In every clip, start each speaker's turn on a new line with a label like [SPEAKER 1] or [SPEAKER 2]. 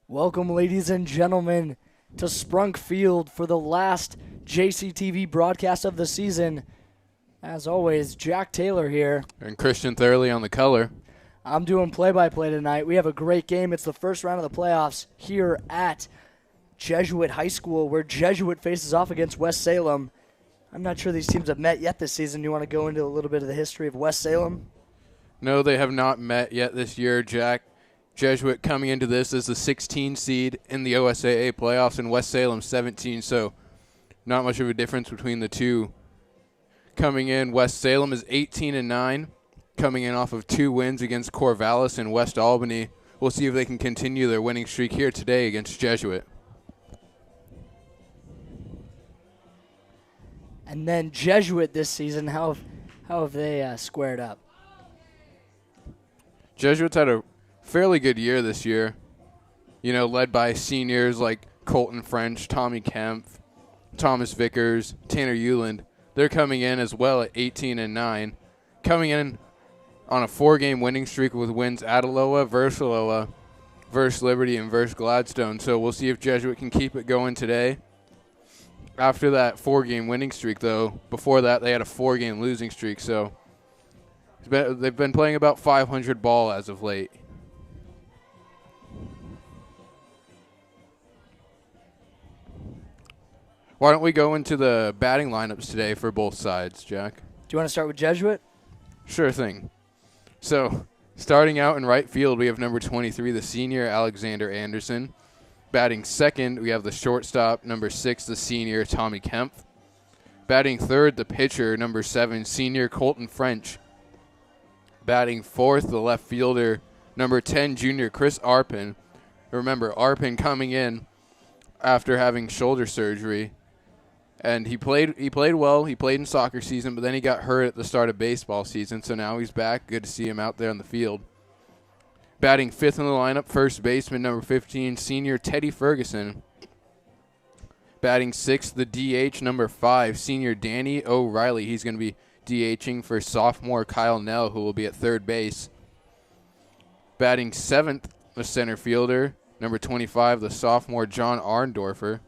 [SPEAKER 1] Welcome, ladies and gentlemen, to Sprunk Field for the last JCTV broadcast of the season. As always, Jack Taylor here.
[SPEAKER 2] And Christian Thurley on the color.
[SPEAKER 1] I'm doing play-by-play tonight. We have a great game. It's the first round of the playoffs here at Jesuit High School, where Jesuit faces off against West Salem. I'm not sure these teams have met yet this season. You want to go into a little bit of the history of West Salem?
[SPEAKER 2] No, they have not met yet this year, Jack. Jesuit coming into this as the 16 seed in the OSAA playoffs, and West Salem 17, so not much of a difference between the two. Coming in, West Salem is 18-9, coming in off of 2 wins against Corvallis and West Albany. We'll see if they can continue their winning streak here today against Jesuit.
[SPEAKER 1] And then Jesuit this season, how have they squared up?
[SPEAKER 2] Jesuits had a fairly good year this year, led by seniors like Colton French, Tommy Kemp, Thomas Vickers, Tanner Euland. They're coming in as well at 18-9, coming in on a 4-game winning streak with wins at Aloha, versus Liberty, and versus Gladstone. So we'll see if Jesuit can keep it going today. After that 4-game winning streak, though, before that they had a 4-game losing streak. So they've been playing about 500 ball as of late. Why don't we go into the batting lineups today for both sides, Jack?
[SPEAKER 1] Do you want to start with Jesuit?
[SPEAKER 2] Sure thing. So, starting out in right field, we have number 23, the senior Alexander Anderson. Batting second, we have the shortstop, number 6, the senior Tommy Kemp. Batting third, the pitcher, number 7, senior Colton French. Batting fourth, the left fielder, number 10, junior Chris Arpin. Remember, Arpin coming in after having shoulder surgery. And he played well. He played in soccer season, but then he got hurt at the start of baseball season, so now he's back. Good to see him out there on the field. Batting fifth in the lineup, first baseman, number 15, senior Teddy Ferguson. Batting sixth, the DH, number 5, senior Danny O'Reilly. He's going to be DHing for sophomore Kyle Nell, who will be at third base. Batting seventh, the center fielder, number 25, the sophomore John Arndorfer.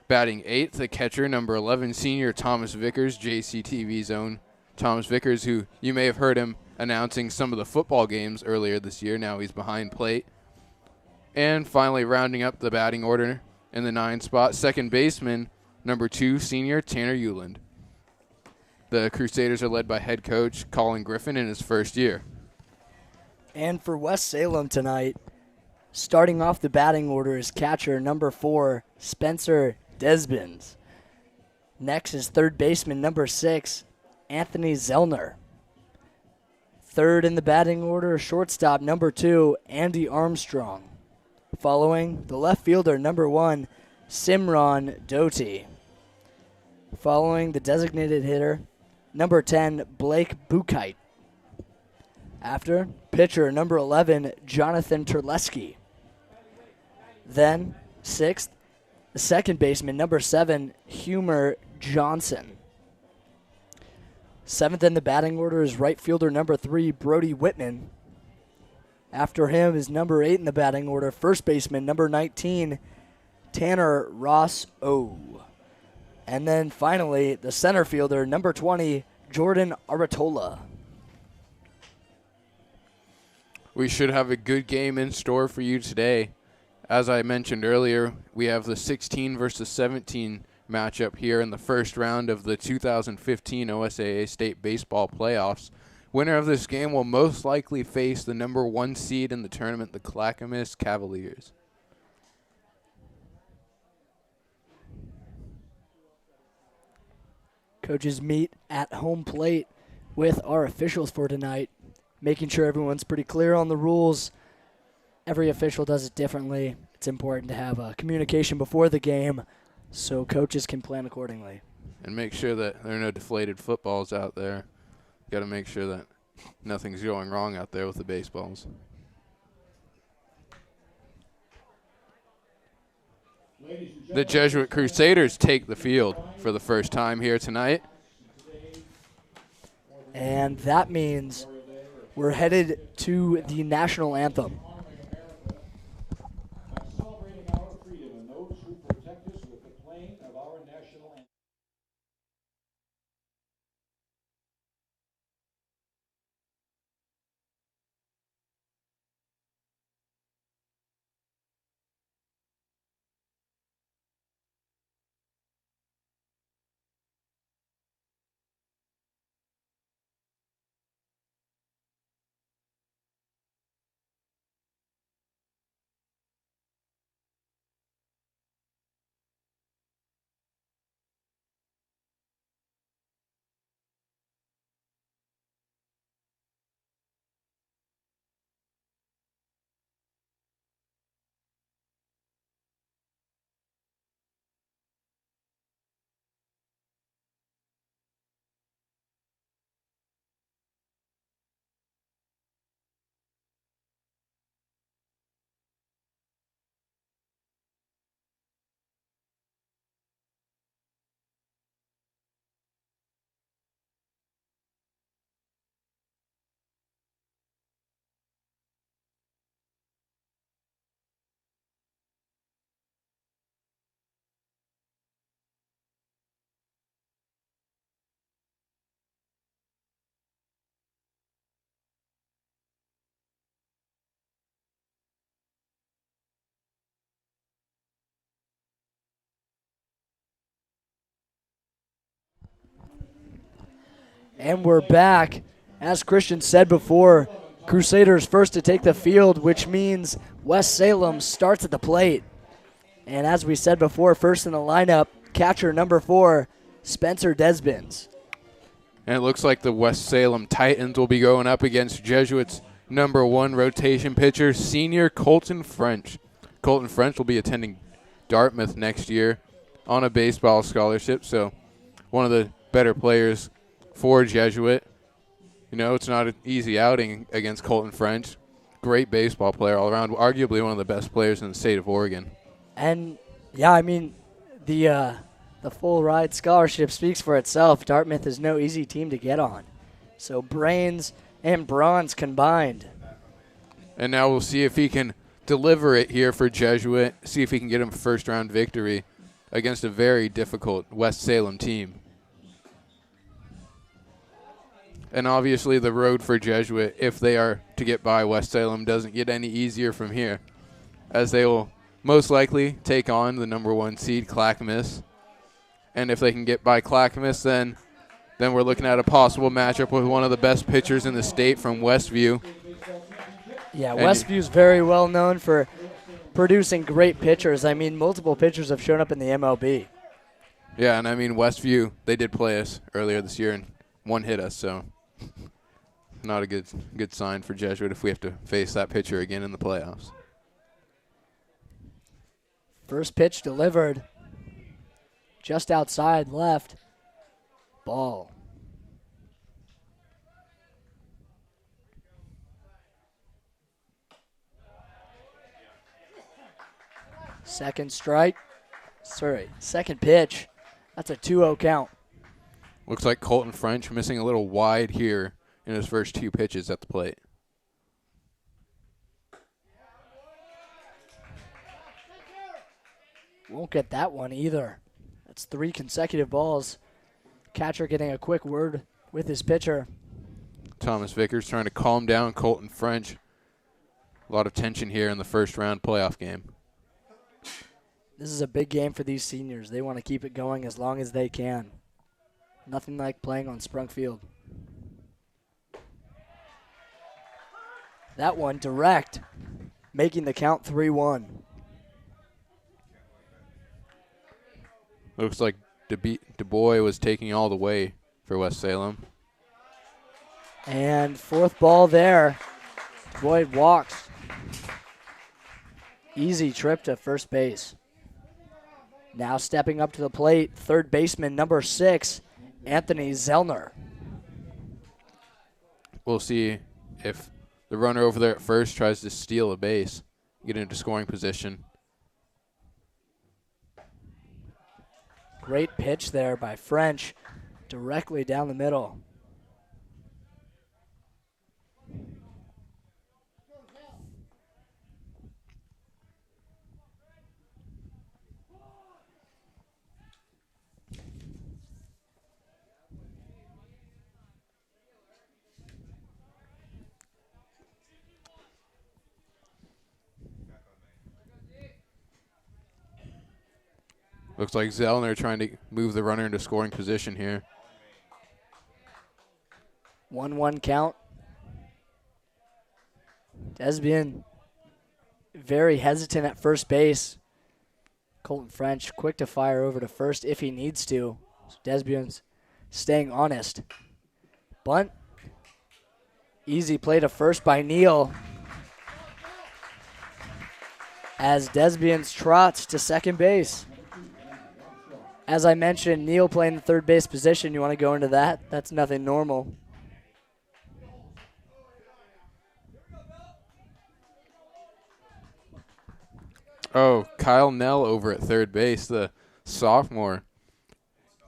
[SPEAKER 2] Batting eighth, the catcher, number 11, senior Thomas Vickers, JCTV's own Thomas Vickers, who you may have heard him announcing some of the football games earlier this year. Now he's behind plate. And finally, rounding up the batting order in the 9 spot, second baseman, number 2, senior Tanner Euland. The Crusaders are led by head coach Colin Griffin in his first year.
[SPEAKER 1] And for West Salem tonight, starting off the batting order is catcher number 4, Spencer Desbins. Next is third baseman number 6, Anthony Zellner. Third in the batting order, shortstop number 2, Andy Armstrong. Following, the left fielder number 1, Simran Doty. Following, the designated hitter, number 10, Blake Bukite. After, pitcher number 11, Jonathan Terleski. Then, sixth, the second baseman, number 7, Humer Johnson. Seventh in the batting order is right fielder number 3, Brody Whitman. After him is number 8 in the batting order, first baseman number 19, Tanner Ross O. And then finally, the center fielder, number 20, Jordan Aratola.
[SPEAKER 2] We should have a good game in store for you today. As I mentioned earlier, we have the 16 versus 17 matchup here in the first round of the 2015 OSAA State Baseball Playoffs. Winner of this game will most likely face the number 1 seed in the tournament, the Clackamas Cavaliers.
[SPEAKER 1] Coaches meet at home plate with our officials for tonight, making sure everyone's pretty clear on the rules. Every official does it differently. It's important to have communication before the game so coaches can plan accordingly.
[SPEAKER 2] And make sure that there are no deflated footballs out there. Got to make sure that nothing's going wrong out there with the baseballs. The Jesuit Crusaders take the field for the first time here tonight.
[SPEAKER 1] And that means we're headed to the national anthem. And we're back. As Christian said before, Crusaders first to take the field, which means West Salem starts at the plate. And as we said before, first in the lineup, catcher number 4, Spencer Desbins.
[SPEAKER 2] And it looks like the West Salem Titans will be going up against Jesuits' number 1 rotation pitcher, senior Colton French. Colton French will be attending Dartmouth next year on a baseball scholarship, so one of the better players for Jesuit. You know, it's not an easy outing against Colton French. Great baseball player all around, arguably one of the best players in the state of Oregon.
[SPEAKER 1] And, yeah, I mean, the full ride scholarship speaks for itself. Dartmouth is no easy team to get on. So brains and bronze combined.
[SPEAKER 2] And now we'll see if he can deliver it here for Jesuit, see if he can get him a first-round victory against a very difficult West Salem team. And obviously the road for Jesuit, if they are to get by West Salem, doesn't get any easier from here, as they will most likely take on the number 1 seed, Clackamas. And if they can get by Clackamas, then we're looking at a possible matchup with one of the best pitchers in the state from Westview.
[SPEAKER 1] Yeah, Westview's very well known for producing great pitchers. I mean, multiple pitchers have shown up in the MLB.
[SPEAKER 2] Yeah, and I mean, Westview, they did play us earlier this year and one hit us, so not a good sign for Jesuit if we have to face that pitcher again in the playoffs.
[SPEAKER 1] First pitch delivered. Just outside left. Ball. Second pitch. That's a 2-0 count.
[SPEAKER 2] Looks like Colton French missing a little wide here in his first 2 pitches at the plate.
[SPEAKER 1] Won't get that one either. That's 3 consecutive balls. Catcher getting a quick word with his pitcher.
[SPEAKER 2] Thomas Vickers trying to calm down Colton French. A lot of tension here in the first round playoff game.
[SPEAKER 1] This is a big game for these seniors. They want to keep it going as long as they can. Nothing like playing on Sprunk Field. That one direct, making the count 3-1.
[SPEAKER 2] Looks like Du Bois was taking all the way for West Salem.
[SPEAKER 1] And 4th ball there. Du Bois walks. Easy trip to first base. Now stepping up to the plate, third baseman number 6, Anthony Zellner.
[SPEAKER 2] We'll see if the runner over there at first tries to steal a base, get into scoring position.
[SPEAKER 1] Great pitch there by French, directly down the middle.
[SPEAKER 2] Looks like Zellner trying to move the runner into scoring position here.
[SPEAKER 1] 1-1 count. Desbian very hesitant at first base. Colton French quick to fire over to first if he needs to. So Desbian's staying honest. Bunt. Easy play to first by Neal. As Desbian's trots to second base. As I mentioned, Neal playing the third base position. You want to go into that? That's nothing normal.
[SPEAKER 2] Oh, Kyle Nell over at third base, the sophomore,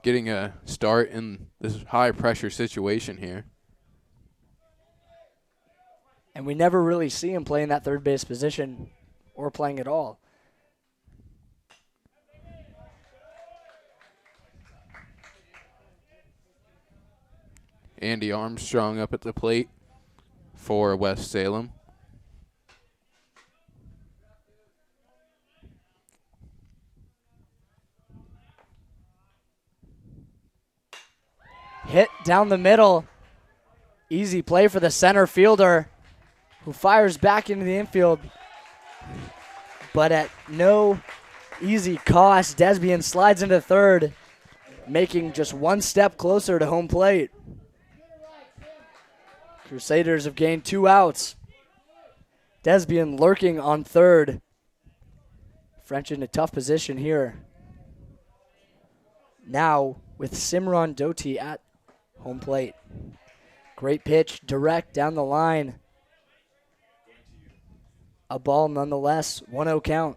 [SPEAKER 2] getting a start in this high-pressure situation here.
[SPEAKER 1] And we never really see him playing that third base position or playing at all.
[SPEAKER 2] Andy Armstrong up at the plate for West Salem.
[SPEAKER 1] Hit down the middle. Easy play for the center fielder, who fires back into the infield. But at no easy cost, Desbian slides into third, making just one step closer to home plate. Crusaders have gained 2 outs. Desbian lurking on third. French in a tough position here. Now with Simran Doti at home plate. Great pitch, direct down the line. A ball nonetheless, 1-0 count.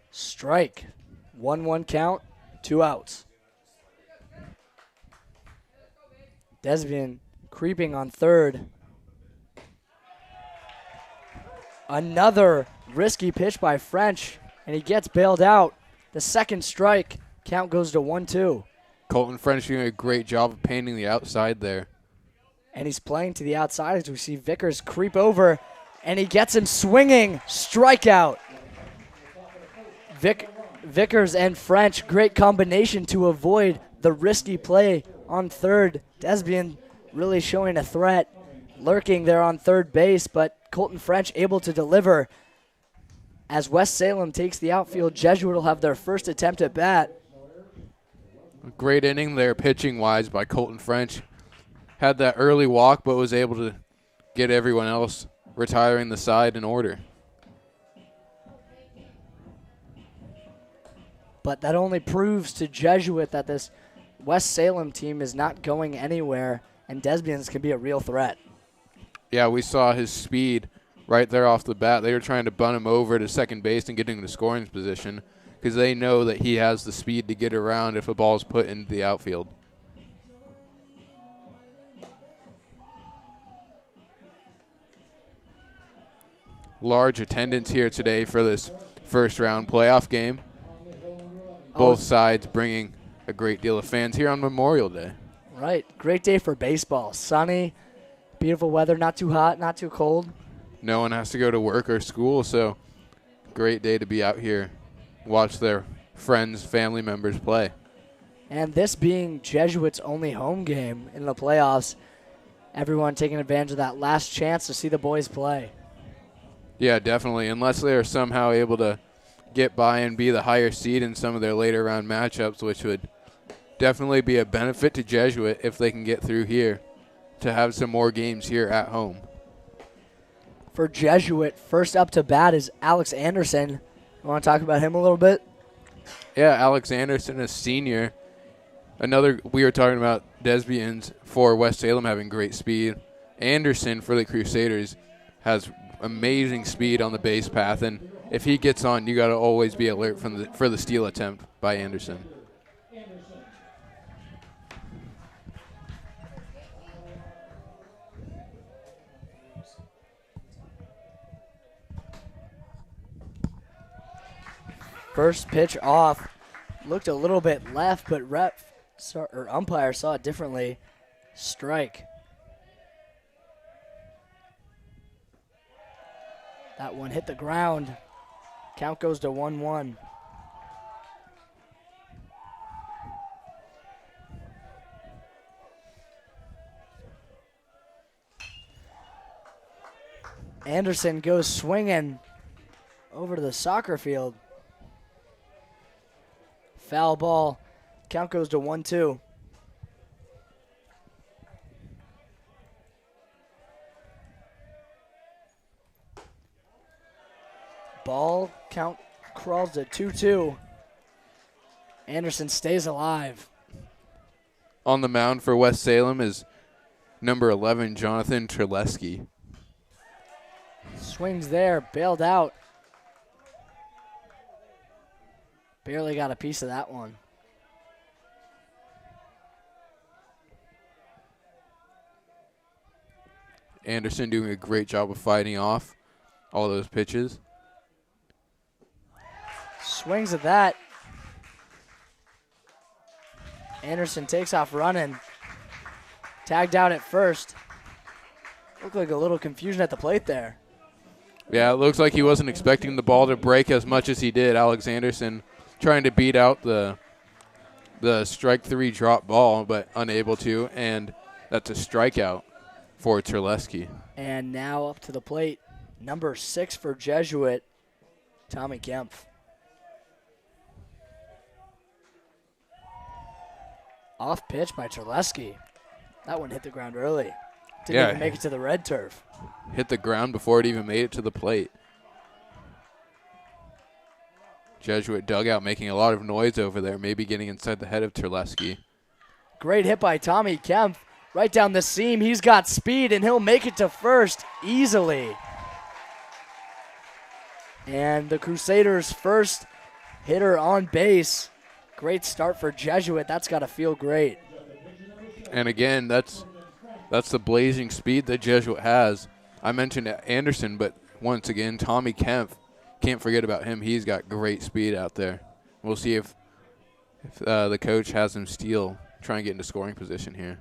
[SPEAKER 1] Strike, 1-1 count, 2 outs. Desbian creeping on third. Another risky pitch by French, and he gets bailed out. The second strike, count goes to 1-2.
[SPEAKER 2] Colton French doing a great job of painting the outside there.
[SPEAKER 1] And he's playing to the outside as we see Vickers creep over, and he gets him swinging. Strikeout. Vickers and French, great combination to avoid the risky play on third. Desbian really showing a threat, lurking there on third base, but Colton French able to deliver. As West Salem takes the outfield, Jesuit will have their first attempt at bat.
[SPEAKER 2] A great inning there pitching-wise by Colton French. Had that early walk, but was able to get everyone else retiring the side in order.
[SPEAKER 1] But that only proves to Jesuit that this West Salem team is not going anywhere, and Desbians can be a real threat.
[SPEAKER 2] Yeah, we saw his speed right there off the bat. They were trying to bunt him over to second base and get him to scoring position because they know that he has the speed to get around if a ball is put into the outfield. Large attendance here today for this first round playoff game. Both sides bringing a great deal of fans here on Memorial Day.
[SPEAKER 1] Right. Great day for baseball. Sunny, beautiful weather, not too hot, not too cold.
[SPEAKER 2] No one has to go to work or school, so great day to be out here, watch their friends, family members play.
[SPEAKER 1] And this being Jesuit's only home game in the playoffs, everyone taking advantage of that last chance to see the boys play.
[SPEAKER 2] Yeah, definitely. Unless they are somehow able to get by and be the higher seed in some of their later round matchups, which would definitely be a benefit to Jesuit if they can get through here to have some more games here at home.
[SPEAKER 1] For Jesuit, first up to bat is Alex Anderson. You want to talk about him a little bit?
[SPEAKER 2] Yeah, Alex Anderson, a senior. We were talking about Desbians for West Salem having great speed. Anderson for the Crusaders has amazing speed on the base path, and if he gets on, you got to always be alert for the steal attempt by Anderson.
[SPEAKER 1] First pitch off, looked a little bit left, but umpire saw it differently. Strike. That one hit the ground. Count goes to 1-1. Anderson goes swinging over to the soccer field. Foul ball. Count goes to 1-2. Ball count crawls to 2-2. Anderson stays alive.
[SPEAKER 2] On the mound for West Salem is number 11, Jonathan Terleski.
[SPEAKER 1] Swings there, bailed out. Barely got a piece of that one.
[SPEAKER 2] Anderson doing a great job of fighting off all those pitches.
[SPEAKER 1] Swings at that. Anderson takes off running. Tagged out at first. Looked like a little confusion at the plate there.
[SPEAKER 2] Yeah, it looks like he wasn't expecting the ball to break as much as he did. Alexanderson trying to beat out the strike 3 drop ball, but unable to, and that's a strikeout for Terleski.
[SPEAKER 1] And now up to the plate, number 6 for Jesuit, Tommy Kempf. Off pitch by Terleski. That one hit the ground early. Didn't even make it to the red turf.
[SPEAKER 2] Hit the ground before it even made it to the plate. Jesuit dugout making a lot of noise over there, maybe getting inside the head of Terleski.
[SPEAKER 1] Great hit by Tommy Kempf. Right down the seam. He's got speed, and he'll make it to first easily. And the Crusaders' first hitter on base. Great start for Jesuit. That's got to feel great.
[SPEAKER 2] And again, that's the blazing speed that Jesuit has. I mentioned Anderson, but once again, Tommy Kempf, can't forget about him. He's got great speed out there. We'll see if the coach has him try and get into scoring position here.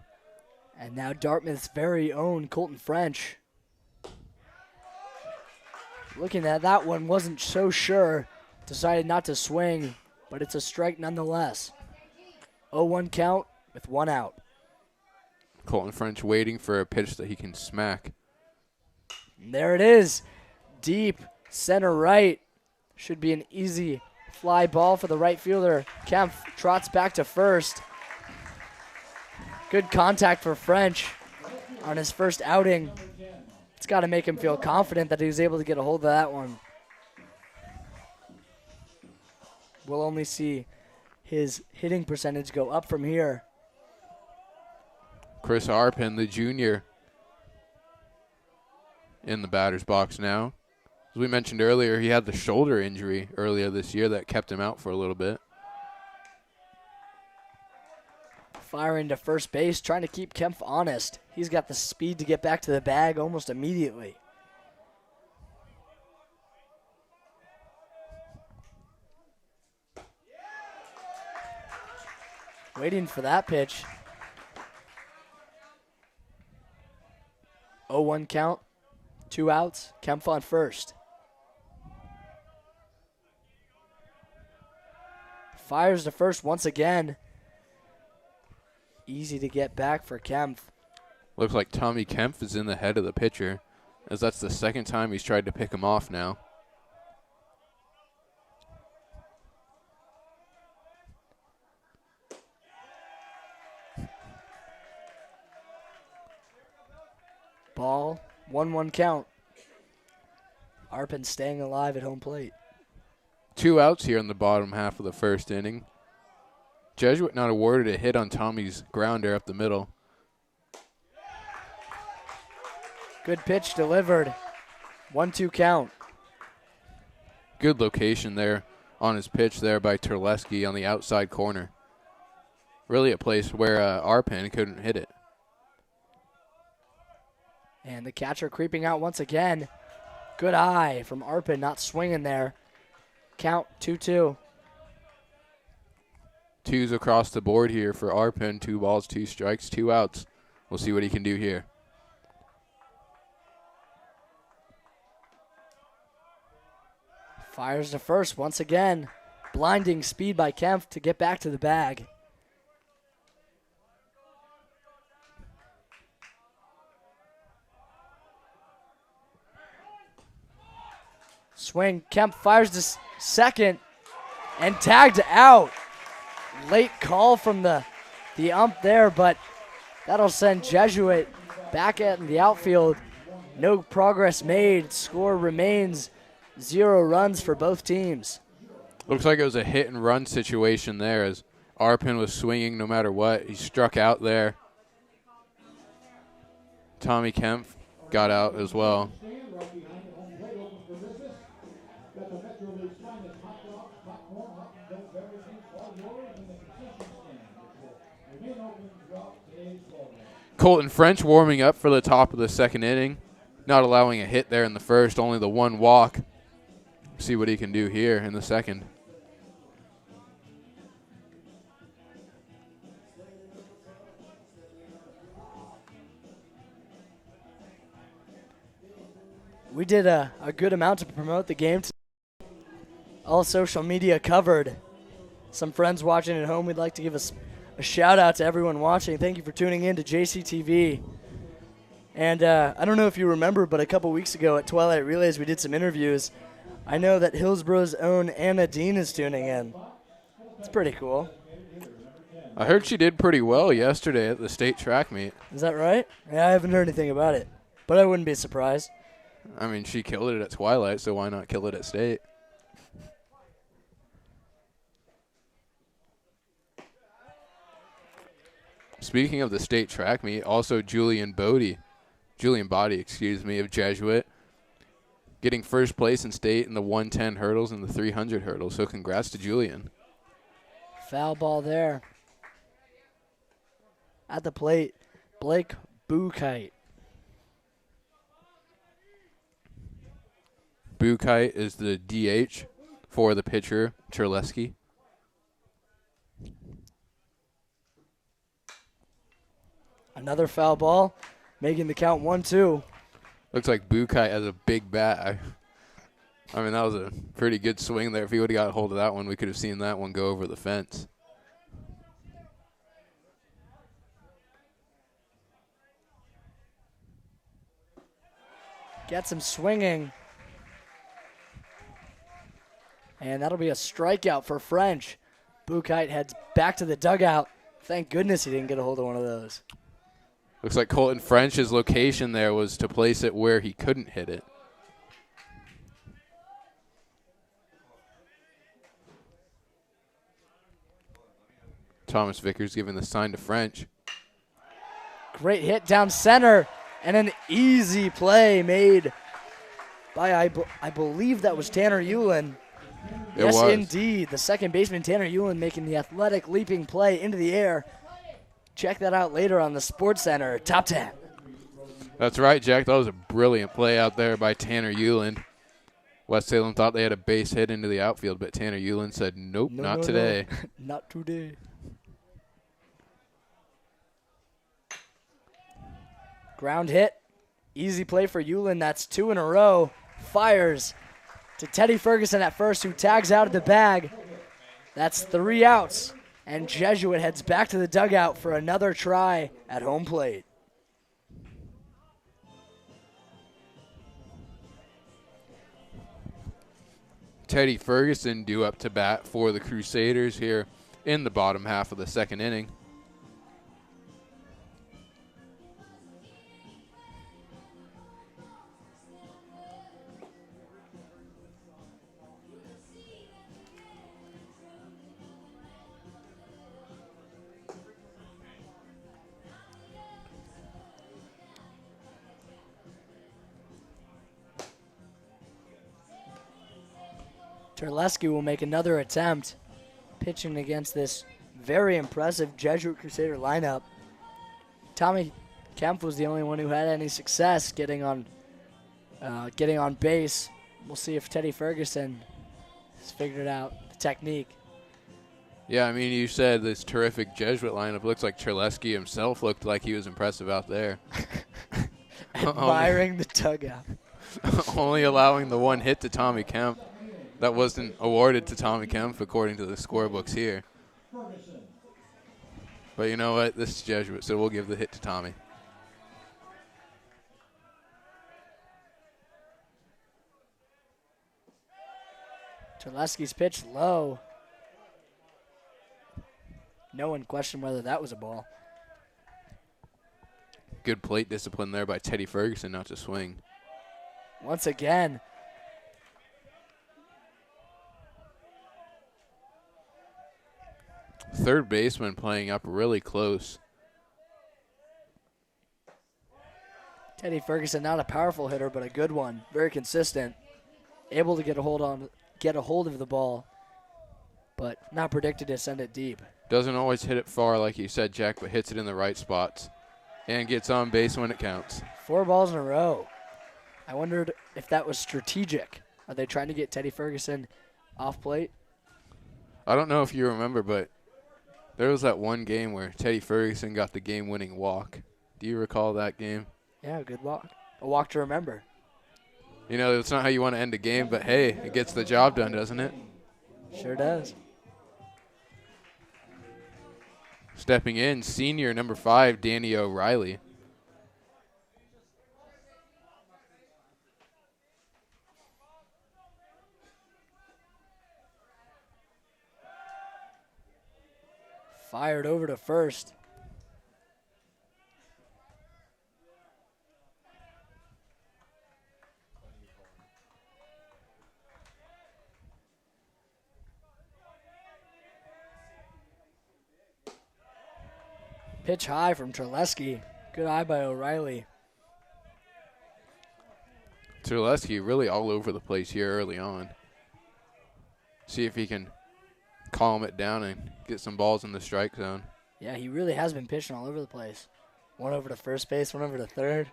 [SPEAKER 1] And now Dartmouth's very own Colton French. Looking at that one, wasn't so sure. Decided not to swing, but it's a strike nonetheless. 0-1 count with 1 out.
[SPEAKER 2] Colton French waiting for a pitch that he can smack.
[SPEAKER 1] And there it is. Deep center right. Should be an easy fly ball for the right fielder. Kempf trots back to first. Good contact for French on his first outing. It's got to make him feel confident that he was able to get a hold of that one. We'll only see his hitting percentage go up from here.
[SPEAKER 2] Chris Arpin, the junior, in the batter's box now. As we mentioned earlier, he had the shoulder injury earlier this year that kept him out for a little bit.
[SPEAKER 1] Firing to first base, trying to keep Kempf honest. He's got the speed to get back to the bag almost immediately. Waiting for that pitch. 0-1 count, 2 outs, Kempf on first. Fires to first once again. Easy to get back for Kempf.
[SPEAKER 2] Looks like Tommy Kempf is in the head of the pitcher, as that's the second time he's tried to pick him off now.
[SPEAKER 1] Ball, 1-1 count. Arpin staying alive at home plate.
[SPEAKER 2] 2 outs here in the bottom half of the first inning. Jesuit not awarded a hit on Tommy's grounder up the middle.
[SPEAKER 1] Good pitch delivered. 1-2 count.
[SPEAKER 2] Good location there on his pitch there by Terleski on the outside corner. Really a place where Arpin couldn't hit it.
[SPEAKER 1] And the catcher creeping out once again. Good eye from Arpin, not swinging there. Count 2-2.
[SPEAKER 2] 2s across the board here for Arpin. 2 balls, 2 strikes, 2 outs. We'll see what he can do here.
[SPEAKER 1] Fires to first once again. Blinding speed by Kempf to get back to the bag. Swing. Kempf fires to second and tagged out. Late call from the ump there, but that'll send Jesuit back in the outfield. No progress made. Score remains 0 runs for both teams.
[SPEAKER 2] Looks like it was a hit and run situation there as Arpin was swinging no matter what. He struck out there. Tommy Kempf got out as well. Colton French warming up for the top of the second inning. Not allowing a hit there in the first, only the 1 walk. See what he can do here in the second.
[SPEAKER 1] We did a good amount to promote the game. All social media covered. Some friends watching at home, we'd like to give a shout out to everyone watching. Thank you for tuning in to JCTV. And I don't know if you remember, but a couple weeks ago at Twilight Relays, we did some interviews. I know that Hillsborough's own Anna Dean is tuning in. It's pretty cool.
[SPEAKER 2] I heard she did pretty well yesterday at the state track meet.
[SPEAKER 1] Is that right? Yeah, I haven't heard anything about it, but I wouldn't be surprised.
[SPEAKER 2] I mean, she killed it at Twilight, so why not kill it at state? Speaking of the state track meet, also Julian Body, of Jesuit, getting first place in state in the 110 hurdles and the 300 hurdles. So congrats to Julian.
[SPEAKER 1] Foul ball there. At the plate, Blake Bukite.
[SPEAKER 2] Bukite is the DH for the pitcher, Terleski.
[SPEAKER 1] Another foul ball, making the count 1-2.
[SPEAKER 2] Looks like Bukite has a big bat. I mean, that was a pretty good swing there. If he would have got a hold of that one, we could have seen that one go over the fence.
[SPEAKER 1] Gets him swinging. And that'll be a strikeout for French. Bukite heads back to the dugout. Thank goodness he didn't get a hold of one of those.
[SPEAKER 2] Looks like Colton French's location there was to place it where he couldn't hit it. Thomas Vickers giving the sign to French.
[SPEAKER 1] Great hit down center, and an easy play made by, I believe that was Tanner Hewlin. Yes, indeed. The second baseman, Tanner Hewlin, making the athletic leaping play into the air. Check that out later on the Sports Center Top 10.
[SPEAKER 2] That's right, Jack. That was a brilliant play out there by Tanner Hewlin. West Salem thought they had a base hit into the outfield, but Tanner Hewlin said, nope, not today.
[SPEAKER 1] No. Not today. Ground hit. Easy play for Hewlin. That's 2 in a row. Fires to Teddy Ferguson at first, who tags out of the bag. That's 3 outs. And Jesuit heads back to the dugout for another try at home plate.
[SPEAKER 2] Teddy Ferguson due up to bat for the Crusaders here in the bottom half of the second inning.
[SPEAKER 1] Terleski will make another attempt, pitching against this very impressive Jesuit Crusader lineup. Tommy Kempf was the only one who had any success getting on base. We'll see if Teddy Ferguson has figured out the technique.
[SPEAKER 2] Yeah, I mean, you said this terrific Jesuit lineup. Looks like Terleski himself looked like he was impressive out there.
[SPEAKER 1] Admiring the dugout.
[SPEAKER 2] Only allowing the one hit to Tommy Kempf. That wasn't awarded to Tommy Kempf according to the scorebooks here. But you know what? This is Jesuit, so we'll give the hit to Tommy.
[SPEAKER 1] Terleski's pitch low. No one questioned whether that was a ball.
[SPEAKER 2] Good plate discipline there by Teddy Ferguson not to swing.
[SPEAKER 1] Once again.
[SPEAKER 2] Third baseman playing up really close.
[SPEAKER 1] Teddy Ferguson, not a powerful hitter, but a good one. Very consistent. Able to get a hold of the ball, but not predicted to send it deep.
[SPEAKER 2] Doesn't always hit it far, like you said, Jack, but hits it in the right spots and gets on base when it counts.
[SPEAKER 1] 4 balls in a row. I wondered if that was strategic. Are they trying to get Teddy Ferguson off plate?
[SPEAKER 2] I don't know if you remember, but there was that one game where Teddy Ferguson got the game-winning walk. Do you recall that game?
[SPEAKER 1] Yeah, a good walk. A walk to remember.
[SPEAKER 2] You know, it's not how you want to end a game, but hey, it gets the job done, doesn't it?
[SPEAKER 1] Sure does.
[SPEAKER 2] Stepping in, senior number 5, Danny O'Reilly.
[SPEAKER 1] Fired over to first. Pitch high from Terleski. Good eye by O'Reilly.
[SPEAKER 2] Terleski really all over the place here early on. See if he can calm it down and get some balls in the strike zone.
[SPEAKER 1] Yeah, he really has been pitching all over the place. One over to first base, one over to third.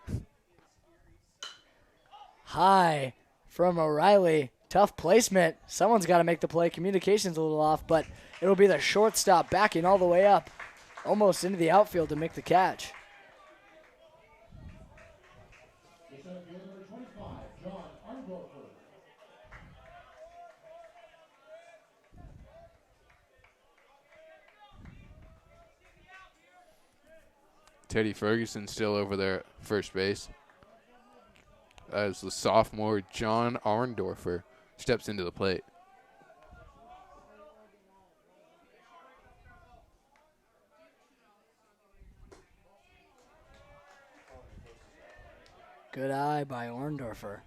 [SPEAKER 1] High from O'Reilly. Tough placement. Someone's got to make the play. Communication's a little off, but it'll be the shortstop backing all the way up, almost into the outfield to make the catch.
[SPEAKER 2] Teddy Ferguson still over there at first base. As the sophomore John Arndorfer steps into the plate.
[SPEAKER 1] Good eye by Orndorfer.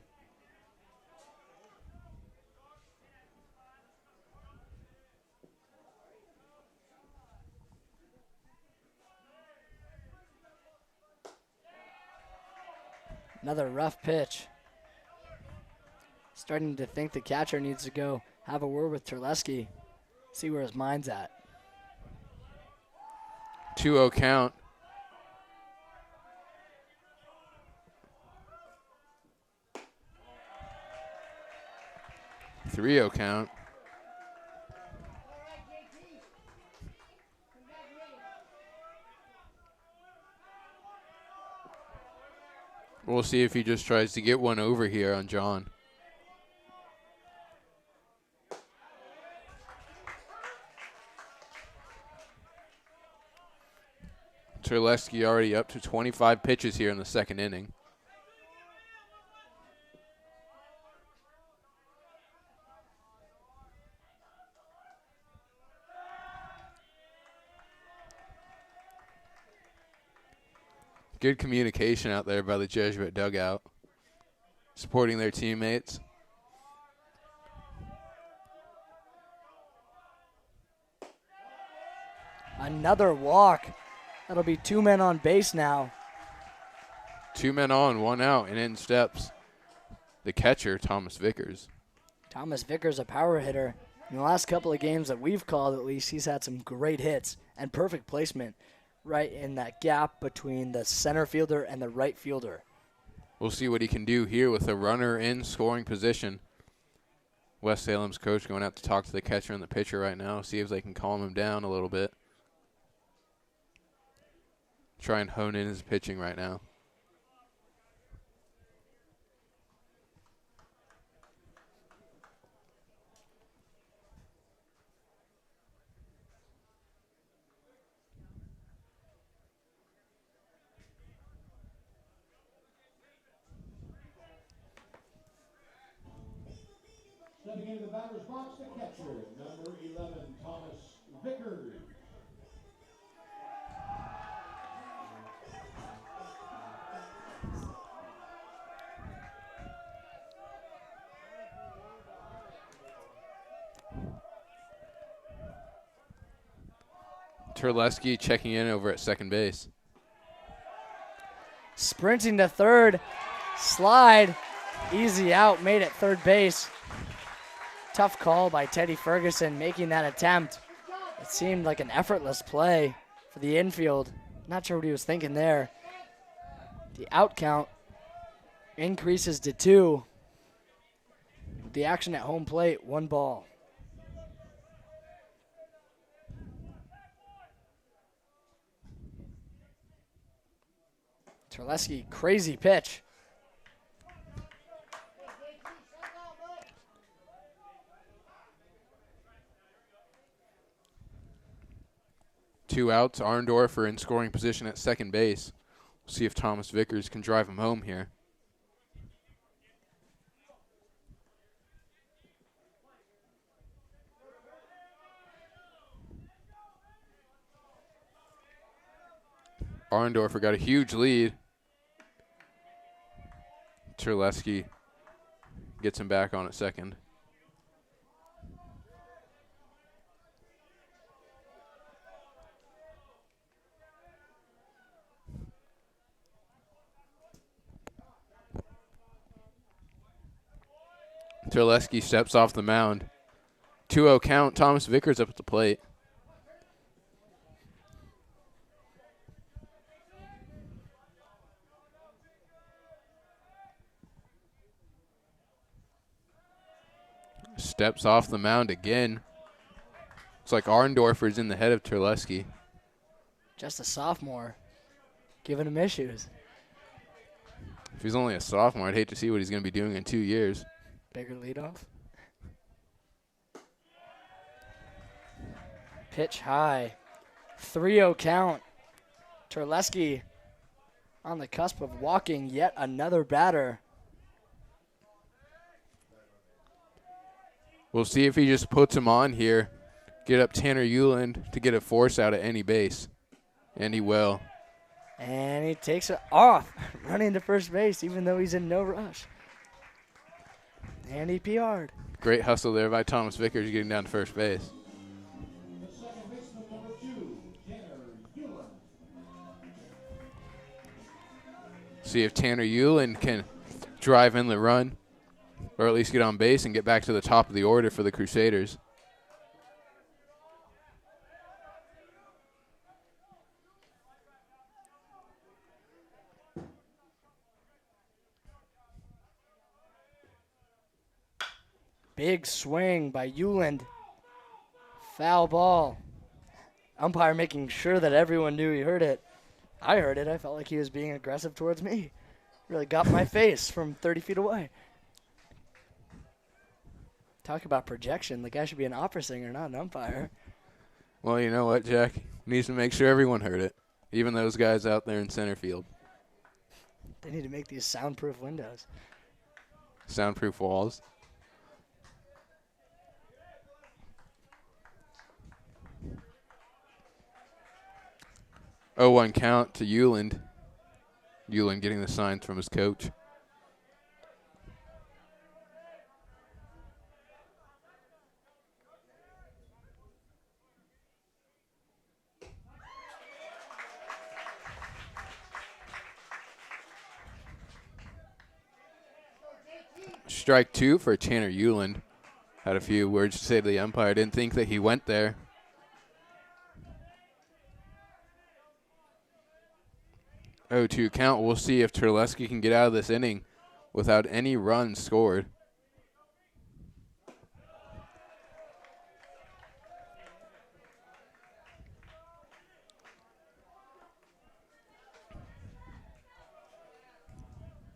[SPEAKER 1] Another rough pitch. Starting to think the catcher needs to go have a word with Terleski. See where his mind's at.
[SPEAKER 2] 2-0 count. Three-oh count. We'll see if he just tries to get one over here on John. Terleski already up to 25 pitches here in the second inning. Good communication out there by the Jesuit dugout, supporting their teammates.
[SPEAKER 1] Another walk. That'll be 2 men on base now.
[SPEAKER 2] 2 men on, 1 out, and in steps the catcher, Thomas Vickers.
[SPEAKER 1] Thomas Vickers, a power hitter. In the last couple of games that we've called, at least, he's had some great hits and perfect placement right in that gap between the center fielder and the right fielder.
[SPEAKER 2] We'll see what he can do here with a runner in scoring position. West Salem's coach going out to talk to the catcher and the pitcher right now, see if they can calm him down a little bit. Try and hone in his pitching right now.
[SPEAKER 3] Stepping into the batter's box, the catcher, number 11, Thomas Vickers.
[SPEAKER 2] Terleski checking in over at second base.
[SPEAKER 1] Sprinting to third. Slide. Easy out. Made it third base. Tough call by Teddy Ferguson making that attempt. It seemed like an effortless play for the infield. Not sure what he was thinking there. The out count increases to 2. The action at home plate, 1 ball. Terleski, crazy pitch.
[SPEAKER 2] 2 outs. Arndorfer in scoring position at second base. We'll see if Thomas Vickers can drive him home here. Arndorfer got a huge lead. Terleski gets him back on at second. Terleski steps off the mound. 2-0 count. Thomas Vickers up at the plate. Steps off the mound again. Looks like Arndorfer's in the head of Terleski.
[SPEAKER 1] Just a sophomore. Giving him issues.
[SPEAKER 2] If he's only a sophomore, I'd hate to see what he's going to be doing in 2 years.
[SPEAKER 1] Bigger leadoff. Pitch high. 3-0 count. Terleski on the cusp of walking yet another batter.
[SPEAKER 2] We'll see if he just puts him on here. Get up Tanner Euland to get a force out at any base. And he will.
[SPEAKER 1] And he takes it off, running to first base, even though he's in no rush. And he PR'd.
[SPEAKER 2] Great hustle there by Thomas Vickers getting down to first base.
[SPEAKER 3] The second baseman, number 2, Tanner Euland.
[SPEAKER 2] See if Tanner Euland can drive in the run, or at least get on base and get back to the top of the order for the Crusaders.
[SPEAKER 1] Big swing by Euland. Foul ball. Umpire making sure that everyone knew he heard it. I heard it. I felt like he was being aggressive towards me. Really got my face from 30 feet away. Talk about projection. The guy should be an opera singer, not an umpire.
[SPEAKER 2] Well, you know what, Jack? Needs to make sure everyone heard it, even those guys out there in center field.
[SPEAKER 1] They need to make these soundproof windows.
[SPEAKER 2] Soundproof walls. Oh, 1 count to Euland. Euland getting the signs from his coach. Strike 2 for Tanner Euland. Had a few words to say to the umpire. Didn't think that he went there. Oh, 2 count. We'll see if Terleski can get out of this inning without any runs scored.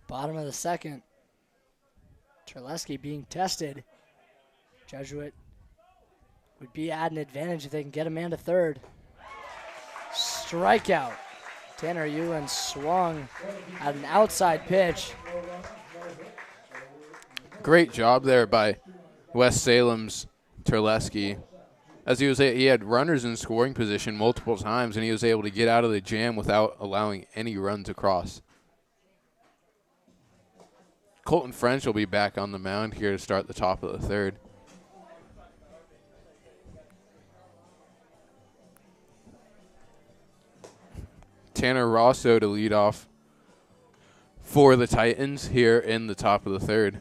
[SPEAKER 1] Bottom of the second. Terleski being tested. Jesuit would be at an advantage if they can get a man to third. Strikeout. Tanner Euland swung at an outside pitch.
[SPEAKER 2] Great job there by West Salem's Terleski. As he had runners in scoring position multiple times, and he was able to get out of the jam without allowing any runs across. Colton French will be back on the mound here to start the top of the third. Tanner Rosso to lead off for the Titans here in the top of the third.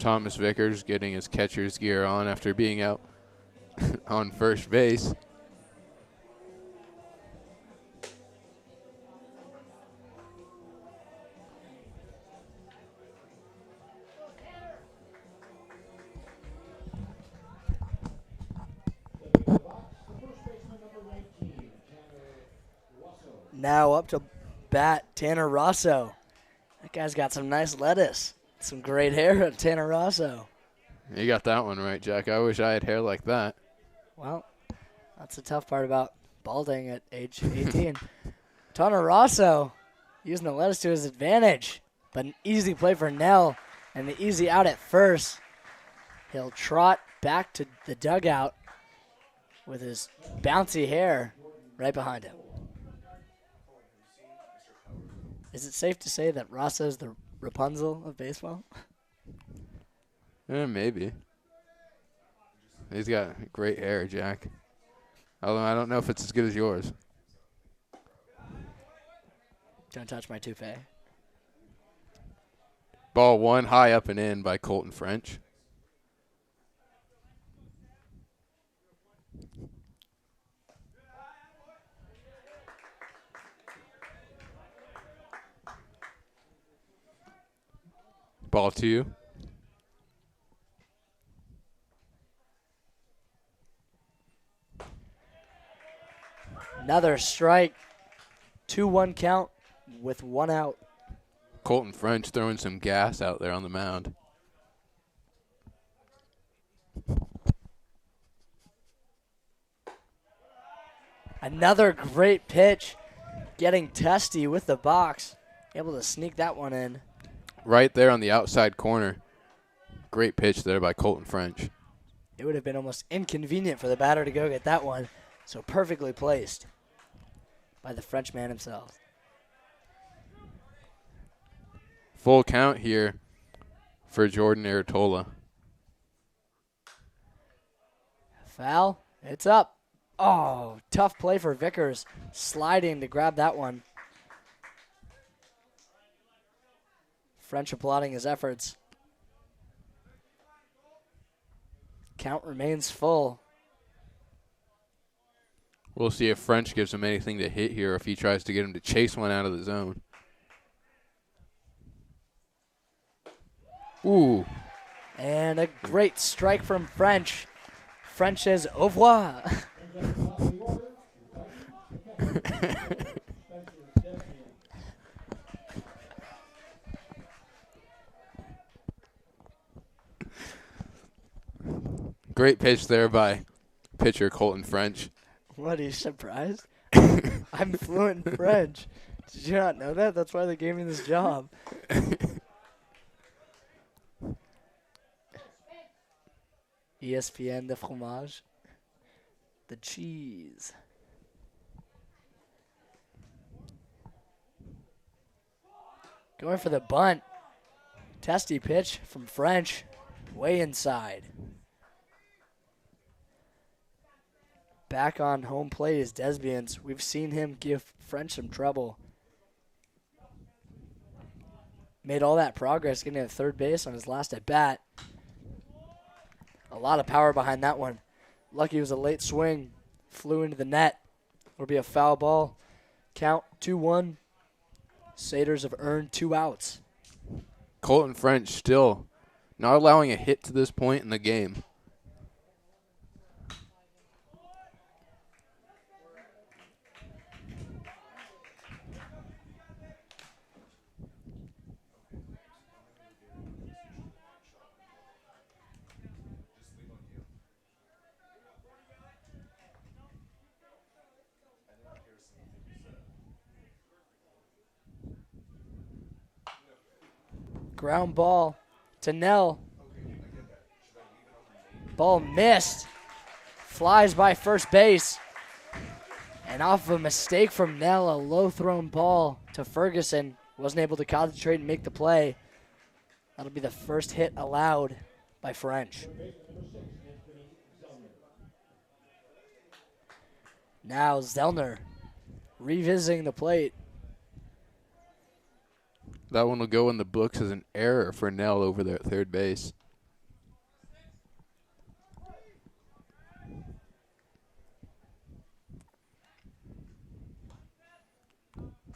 [SPEAKER 2] Thomas Vickers getting his catcher's gear on after being out on first base.
[SPEAKER 1] Now up to bat, Tanner Rosso. That guy's got some nice lettuce. Some great hair, Tanner Rosso.
[SPEAKER 2] You got that one right, Jack. I wish I had hair like that.
[SPEAKER 1] Well, that's the tough part about balding at age 18. Tanner Rosso using the lettuce to his advantage, but an easy play for Nell and the easy out at first. He'll trot back to the dugout with his bouncy hair right behind him. Is it safe to say that Rosso's the Rapunzel of baseball?
[SPEAKER 2] Maybe. He's got great hair, Jack. Although I don't know if it's as good as yours.
[SPEAKER 1] Don't touch my toupee.
[SPEAKER 2] Ball one, high up and in by Colton French. Ball two.
[SPEAKER 1] Another strike. 2-1 count with one out.
[SPEAKER 2] Colton French throwing some gas out there on the mound.
[SPEAKER 1] Another great pitch. Getting testy with the box. Able to sneak that one in.
[SPEAKER 2] Right there on the outside corner. Great pitch there by Colton French.
[SPEAKER 1] It would have been almost inconvenient for the batter to go get that one. So perfectly placed by the Frenchman himself.
[SPEAKER 2] Full count here for Jordan Aratola.
[SPEAKER 1] Foul. It's up. Oh, tough play for Vickers. Sliding to grab that one. French applauding his efforts. Count remains full.
[SPEAKER 2] We'll see if French gives him anything to hit here, or if he tries to get him to chase one out of the zone. Ooh.
[SPEAKER 1] And a great strike from French. French says au revoir.
[SPEAKER 2] Great pitch there by pitcher Colton French.
[SPEAKER 1] What, are you surprised? I'm fluent in French. Did you not know that? That's why they gave me this job. ESPN, the fromage. The cheese. Going for the bunt. Testy pitch from French. Way inside. Back on home plate is Desbians. We've seen him give French some trouble. Made all that progress getting to third base on his last at bat. A lot of power behind that one. Lucky it was a late swing. Flew into the net. It'll be a foul ball. Count 2-1. Satyrs have earned 2 outs.
[SPEAKER 2] Colton French still not allowing a hit to this point in the game.
[SPEAKER 1] Ground ball to Nell. Ball missed. Flies by first base. And off of a mistake from Nell, a low thrown ball to Ferguson. Wasn't able to concentrate and make the play. That'll be the first hit allowed by French. Now Zellner revisiting the plate.
[SPEAKER 2] That one will go in the books as an error for Nell over there at third base.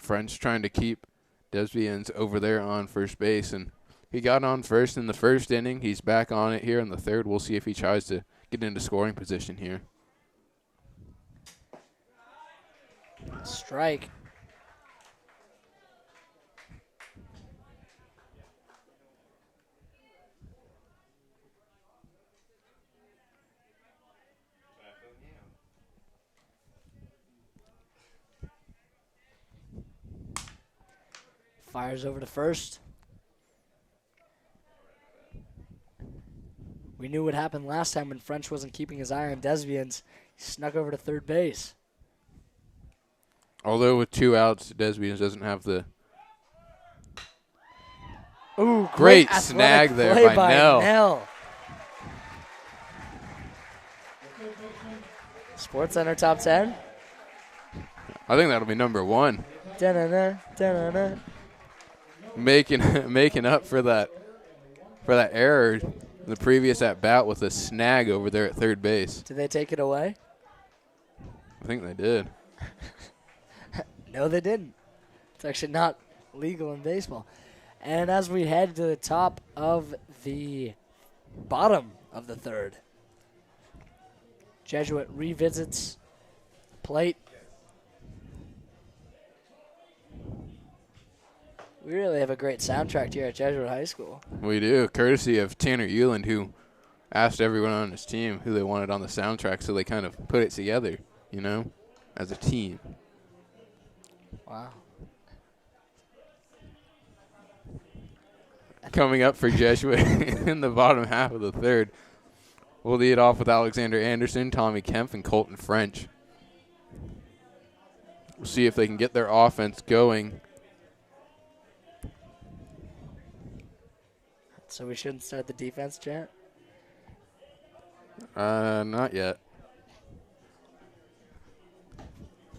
[SPEAKER 2] French trying to keep Desbians over there on first base, and he got on first in the first inning. He's back on it here in the third. We'll see if he tries to get into scoring position here.
[SPEAKER 1] Strike. Fires over to first. We knew what happened last time when French wasn't keeping his eye on Desbians. He snuck over to third base.
[SPEAKER 2] Although with 2 outs, Desbians doesn't have the
[SPEAKER 1] Ooh,
[SPEAKER 2] great
[SPEAKER 1] athletic
[SPEAKER 2] snag there
[SPEAKER 1] play
[SPEAKER 2] by Nell.
[SPEAKER 1] Nell. Sports Center top 10.
[SPEAKER 2] I think that'll be number 1.
[SPEAKER 1] Da-na-na, da-na-na.
[SPEAKER 2] Making up for that error in the previous at bat with a snag over there at third base.
[SPEAKER 1] Did they take it away?
[SPEAKER 2] I think they did.
[SPEAKER 1] No, they didn't. It's actually not legal in baseball. And as we head to the top of the bottom of the third, Jesuit revisits plate. We really have a great soundtrack here at Jesuit High School.
[SPEAKER 2] We do, courtesy of Tanner Euland, who asked everyone on his team who they wanted on the soundtrack, so they kind of put it together, you know, as a team.
[SPEAKER 1] Wow.
[SPEAKER 2] Coming up for Jesuit in the bottom half of the third, we'll lead off with Alexander Anderson, Tommy Kempf, and Colton French. We'll see if they can get their offense going.
[SPEAKER 1] So we shouldn't start the defense chant?
[SPEAKER 2] Not yet.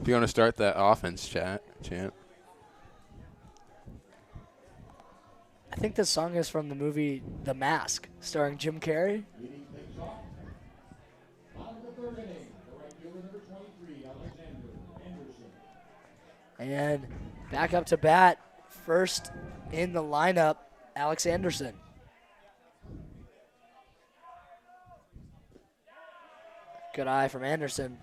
[SPEAKER 2] If you want to start that offense chant.
[SPEAKER 1] I think this song is from the movie The Mask, starring Jim Carrey.
[SPEAKER 3] Leading things off. Bottom of the third inning, the right fielder number 23, Alexander Anderson.
[SPEAKER 1] And back up to bat, first in the lineup, Alex Anderson. Good eye from Anderson.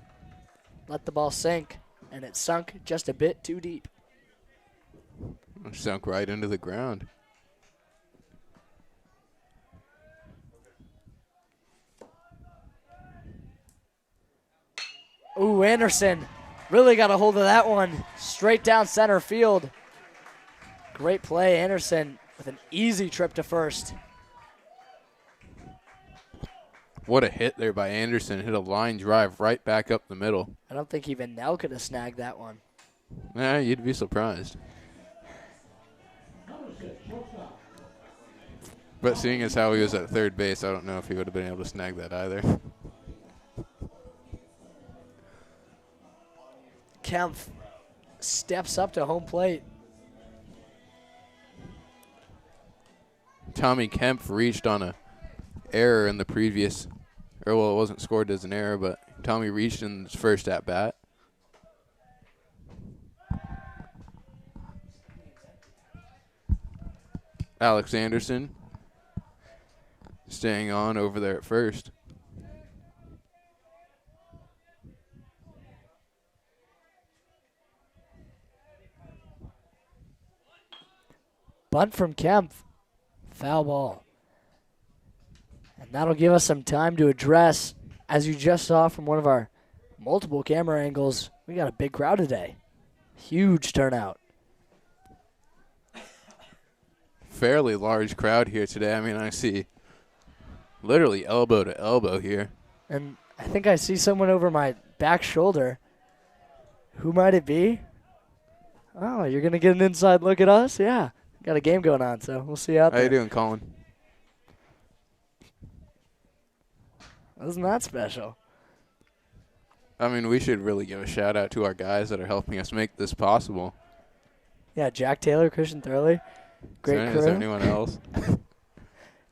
[SPEAKER 1] Let the ball sink, and it sunk just a bit too deep.
[SPEAKER 2] Sunk right into the ground.
[SPEAKER 1] Ooh, Anderson really got a hold of that one. Straight down center field. Great play, Anderson, with an easy trip to first.
[SPEAKER 2] What a hit there by Anderson. Hit a line drive right back up the middle.
[SPEAKER 1] I don't think even Nell could have snagged that one.
[SPEAKER 2] Nah, you'd be surprised. But seeing as how he was at third base, I don't know if he would have been able to snag that either.
[SPEAKER 1] Kempf steps up to home plate.
[SPEAKER 2] Tommy Kempf reached on a error in the previous, or well, it wasn't scored as an error, but Tommy reached in his first at bat. Alex Anderson staying on over there at first.
[SPEAKER 1] Bunt from Kempf. Foul ball. And that'll give us some time to address, as you just saw from one of our multiple camera angles, we got a big crowd today. Huge turnout.
[SPEAKER 2] Fairly large crowd here today. I mean, I see literally elbow to elbow here.
[SPEAKER 1] And I think I see someone over my back shoulder. Who might it be? Oh, you're going to get an inside look at us? Yeah. Got a game going on, so we'll see you out
[SPEAKER 2] How
[SPEAKER 1] there.
[SPEAKER 2] you doing, Colin?
[SPEAKER 1] Wasn't that special?
[SPEAKER 2] I mean, we should really give a shout out to our guys that are helping us make this possible.
[SPEAKER 1] Yeah, Jack Taylor, Christian Thurley. Great
[SPEAKER 2] Is
[SPEAKER 1] crew.
[SPEAKER 2] there anyone else?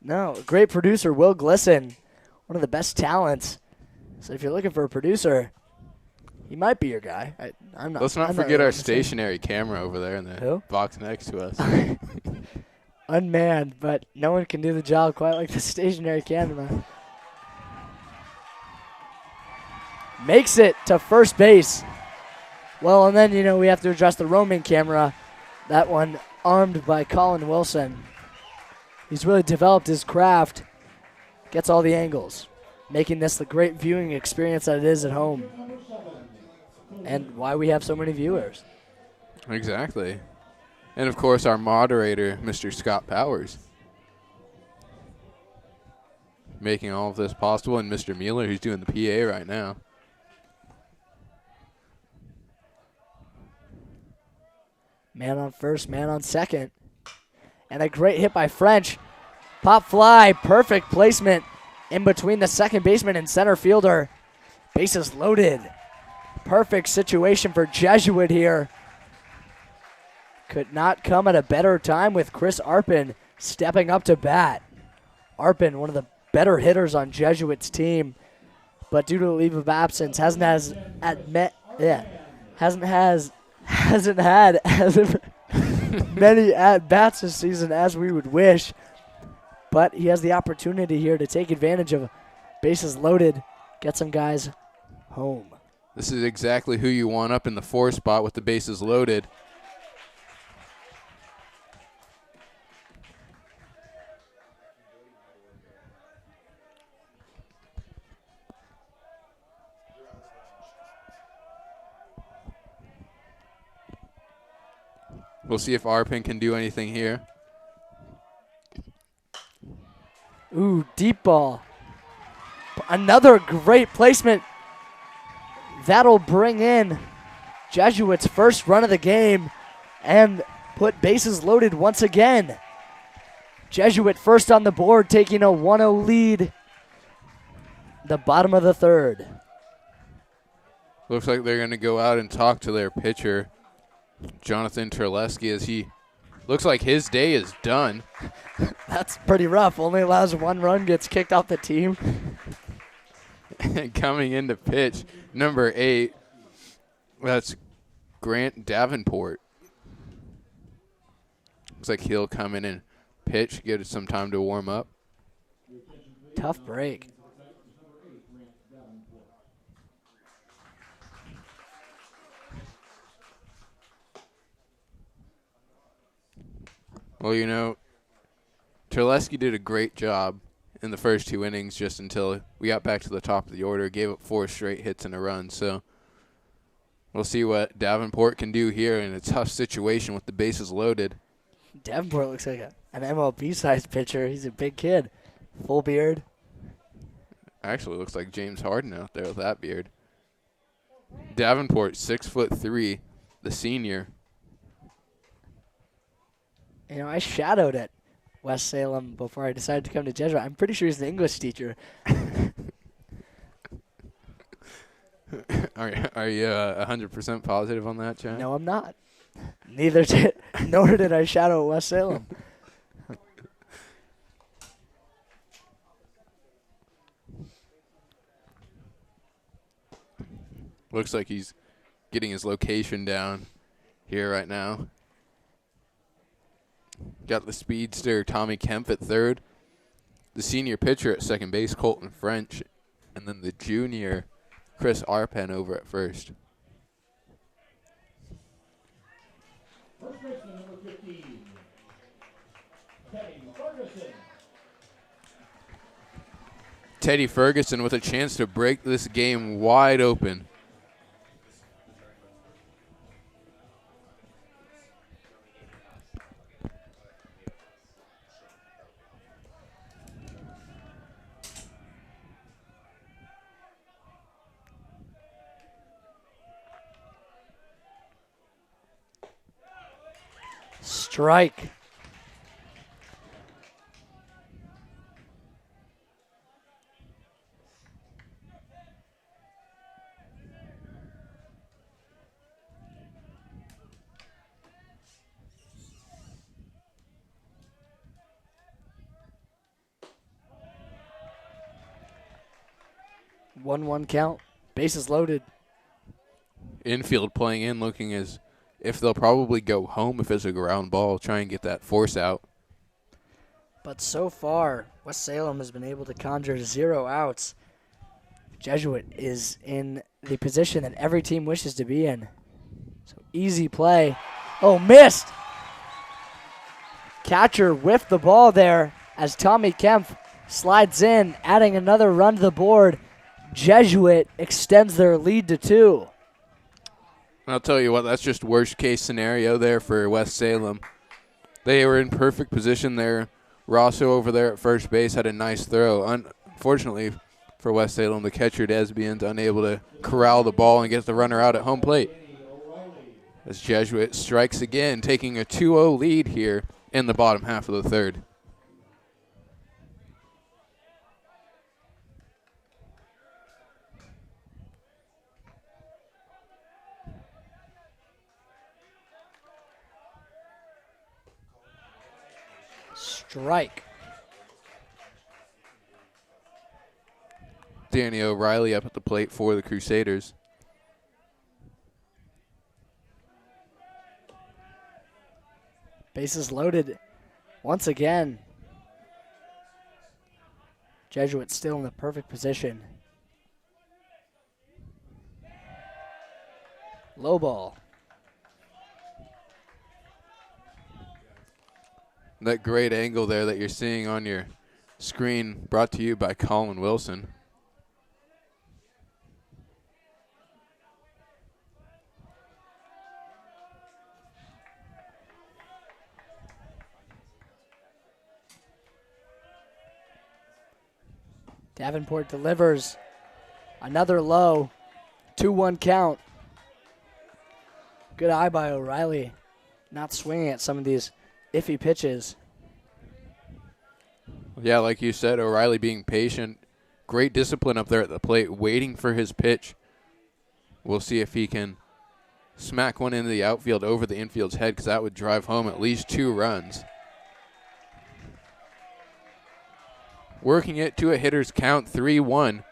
[SPEAKER 1] No, great producer, Will Glisson. One of the best talents. So if you're looking for a producer, He might be your guy. I'm not.
[SPEAKER 2] Let's not
[SPEAKER 1] I'm
[SPEAKER 2] forget
[SPEAKER 1] really
[SPEAKER 2] our
[SPEAKER 1] gonna say-
[SPEAKER 2] stationary camera over there in the
[SPEAKER 1] Who?
[SPEAKER 2] box next to us.
[SPEAKER 1] Unmanned, but no one can do the job quite like the stationary camera. Makes it to first base. Well, and then, we have to address the roaming camera. That one armed by Colin Wilson. He's really developed his craft. Gets all the angles, making this the great viewing experience that it is at home. And why we have so many viewers.
[SPEAKER 2] Exactly. And, of course, our moderator, Mr. Scott Powers, making all of this possible, and Mr. Mueller, who's doing the PA right now.
[SPEAKER 1] Man on first, man on second. And a great hit by French. Pop fly, perfect placement in between the second baseman and center fielder. Bases loaded. Perfect situation for Jesuit here. Could not come at a better time with Chris Arpin stepping up to bat. Arpin, one of the better hitters on Jesuit's team, but due to a leave of absence, hasn't had as many at bats this season as we would wish. But he has the opportunity here to take advantage of bases loaded, get some guys home.
[SPEAKER 2] This is exactly who you want up in the 4 spot with the bases loaded. We'll see if Arpin can do anything here.
[SPEAKER 1] Ooh, deep ball. Another great placement. That'll bring in Jesuit's first run of the game and put bases loaded once again. Jesuit first on the board, taking a 1-0 lead. The bottom of the third.
[SPEAKER 2] Looks like they're going to go out and talk to their pitcher, Jonathan Terleski, as he looks like his day is done.
[SPEAKER 1] That's pretty rough. Only allows 1 run, gets kicked off the team.
[SPEAKER 2] And coming in to pitch, number 8, that's Grant Davenport. Looks like he'll come in and pitch, get some time to warm up.
[SPEAKER 1] Tough break.
[SPEAKER 2] Well, Terleski did a great job in the first 2 innings just until we got back to the top of the order, gave up 4 straight hits and a run. So we'll see what Davenport can do here in a tough situation with the bases loaded.
[SPEAKER 1] Davenport looks like an MLB-sized pitcher. He's a big kid. Full beard.
[SPEAKER 2] Actually looks like James Harden out there with that beard. Davenport, 6'3", the senior.
[SPEAKER 1] I shadowed at West Salem before I decided to come to Jesuit. I'm pretty sure he's an English teacher.
[SPEAKER 2] Are you 100% positive on that, Chad?
[SPEAKER 1] No, I'm not. Nor did I shadow at West Salem.
[SPEAKER 2] Looks like he's getting his location down here right now. Got the speedster Tommy Kemp at third, the senior pitcher at second base Colton French, and then the junior Chris Arpen over at first.
[SPEAKER 3] First baseman number 15, Teddy Ferguson.
[SPEAKER 2] Teddy Ferguson with a chance to break this game wide open.
[SPEAKER 1] Strike. One count. Bases loaded.
[SPEAKER 2] infield playing in, looking as if they'll probably go home if it's a ground ball, try and get that force out.
[SPEAKER 1] But so far, West Salem has been able to conjure 0 outs. Jesuit is in the position that every team wishes to be in. So easy play. Oh, missed! Catcher whiffed the ball there as Tommy Kempf slides in, adding another run to the board. Jesuit extends their lead to 2.
[SPEAKER 2] I'll tell you what, that's just worst case scenario there for West Salem. They were in perfect position there. Rosso over there at first base had a nice throw. Unfortunately for West Salem, the catcher Desbian's unable to corral the ball and get the runner out at home plate. As Jesuit strikes again, taking a 2-0 lead here in the bottom half of the third.
[SPEAKER 1] Strike.
[SPEAKER 2] Danny O'Reilly up at the plate for the Crusaders.
[SPEAKER 1] Bases loaded once again. Jesuit still in the perfect position. Low ball.
[SPEAKER 2] That great angle there that you're seeing on your screen brought to you by Colin Wilson.
[SPEAKER 1] Davenport delivers another low. 2-1 count. Good eye by O'Reilly. Not swinging at some of these iffy pitches.
[SPEAKER 2] Yeah, like you said, O'Reilly being patient. Great discipline up there at the plate, waiting for his pitch. We'll see if he can smack one into the outfield over the infield's head, because that would drive home at least 2 runs. Working it to a hitter's count, 3-1.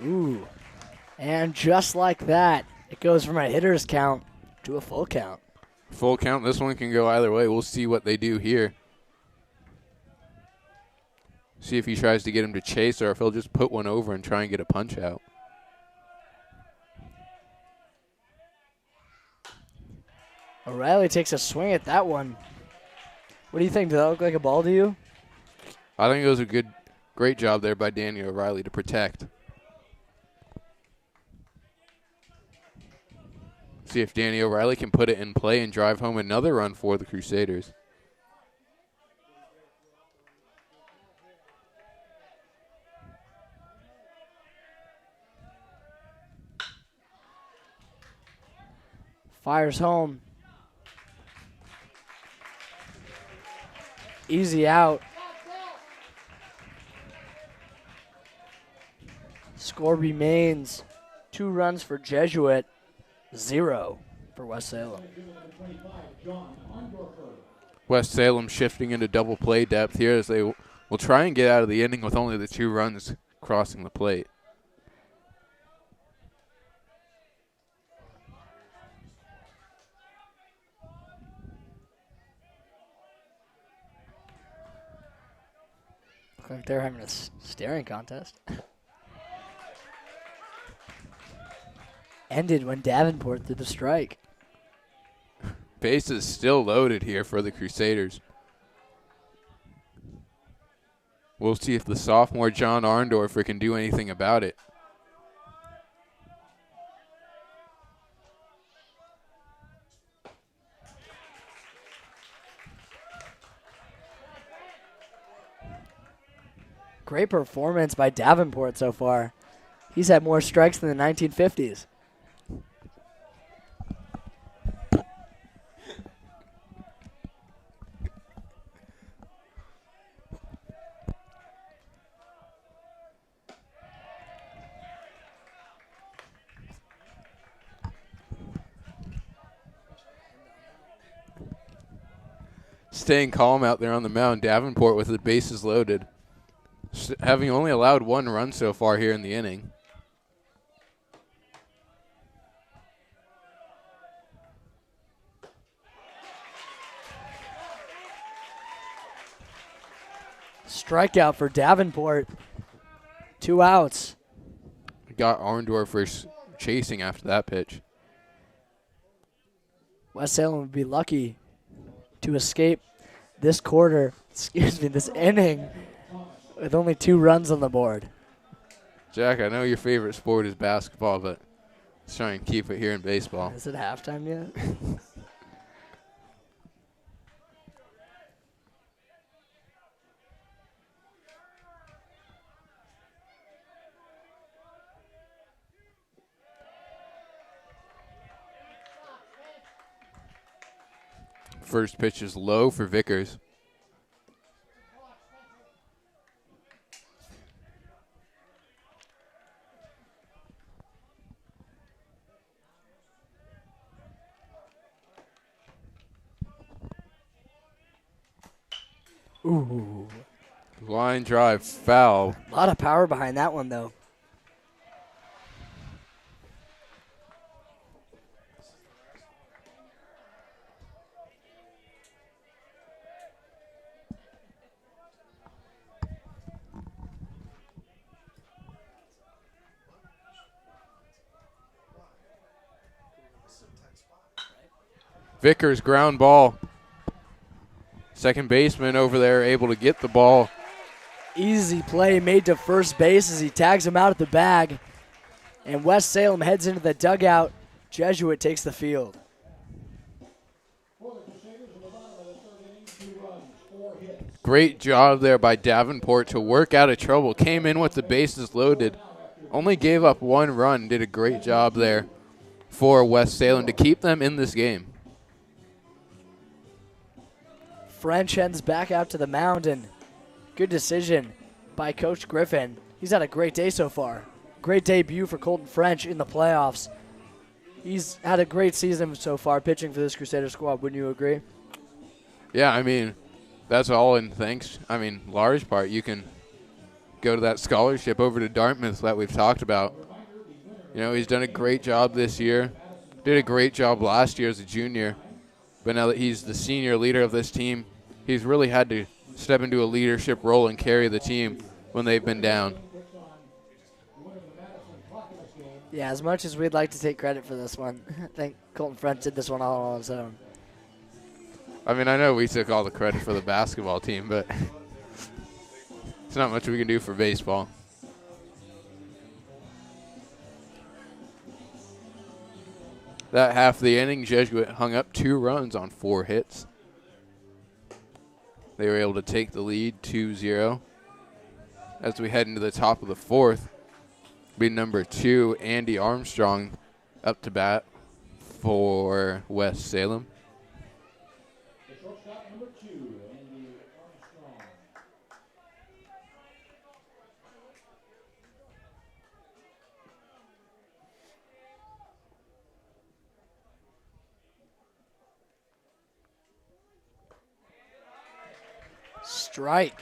[SPEAKER 1] Ooh. And just like that, it goes from a hitter's count to a full count.
[SPEAKER 2] Full count. This one can go either way. We'll see what they do here. See if he tries to get him to chase or if he'll just put one over and try and get a punch out.
[SPEAKER 1] O'Reilly takes a swing at that one. What do you think? Does that look like a ball to you?
[SPEAKER 2] I think it was a great job there by Danny O'Reilly to protect. See if Danny O'Reilly can put it in play and drive home another run for the Crusaders.
[SPEAKER 1] Fires home. Easy out. Score remains 2 runs for Jesuit, 0 for West Salem.
[SPEAKER 2] West Salem shifting into double play depth here as they will try and get out of the inning with only the 2 runs crossing the plate.
[SPEAKER 1] Look like they're having a staring contest. Ended when Davenport threw the strike.
[SPEAKER 2] Bases still loaded here for the Crusaders. We'll see if the sophomore John Arndorfer can do anything about it.
[SPEAKER 1] Great performance by Davenport so far. He's had more strikes than the 1950s.
[SPEAKER 2] staying calm out there on the mound. Davenport with the bases loaded, having only allowed 1 run so far here in the inning.
[SPEAKER 1] Strikeout for Davenport. 2 outs.
[SPEAKER 2] Got Arndorfer chasing after that pitch.
[SPEAKER 1] West Salem would be lucky to escape this quarter, this inning, with only 2 runs on the board.
[SPEAKER 2] Jack, I know your favorite sport is basketball, but let's try and keep it here in baseball.
[SPEAKER 1] Is it halftime yet?
[SPEAKER 2] First pitch is low for Vickers.
[SPEAKER 1] Ooh.
[SPEAKER 2] Line drive, foul.
[SPEAKER 1] A lot of power behind that one, though.
[SPEAKER 2] Vickers ground ball. Second baseman over there able to get the ball.
[SPEAKER 1] Easy play made to first base as he tags him out at the bag. And West Salem heads into the dugout. Jesuit takes the field.
[SPEAKER 2] Great job there by Davenport to work out of trouble. Came in with the bases loaded. Only gave up 1 run. Did a great job there for West Salem to keep them in this game.
[SPEAKER 1] French heads back out to the mound, and good decision by Coach Griffin. He's had a great day so far. Great debut for Colton French in the playoffs. He's had a great season so far pitching for this Crusader squad. Wouldn't you agree?
[SPEAKER 2] Yeah, I mean, that's all in thanks. I mean, large part, you can go to that scholarship over to Dartmouth that we've talked about. You know, he's done a great job this year. Did a great job last year as a junior. But now that he's the senior leader of this team, he's really had to step into a leadership role and carry the team when they've been down.
[SPEAKER 1] Yeah, as much as we'd like to take credit for this one, I think Colton French did this one all on his own.
[SPEAKER 2] I mean, I know we took all the credit for the basketball team, but it's not much we can do for baseball. That half of the inning, Jesuit hung up 2 runs on 4 hits. They were able to take the lead 2-0. As we head into the top of the 4th, be number 2, Andy Armstrong, up to bat for West Salem.
[SPEAKER 3] The shortstop, number 2, Andy Armstrong.
[SPEAKER 1] Strike.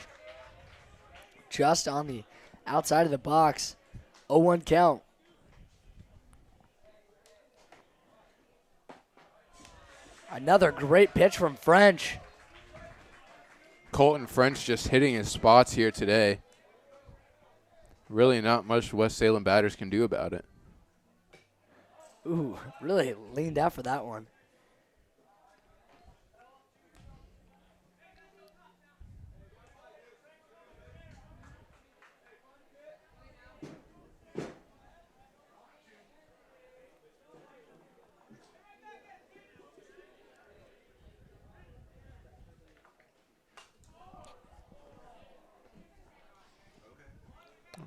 [SPEAKER 1] Just on the outside of the box. 0-1 count. Another great pitch from French.
[SPEAKER 2] Colton French just hitting his spots here today. Really not much West Salem batters can do about it.
[SPEAKER 1] Ooh, really leaned out for that one.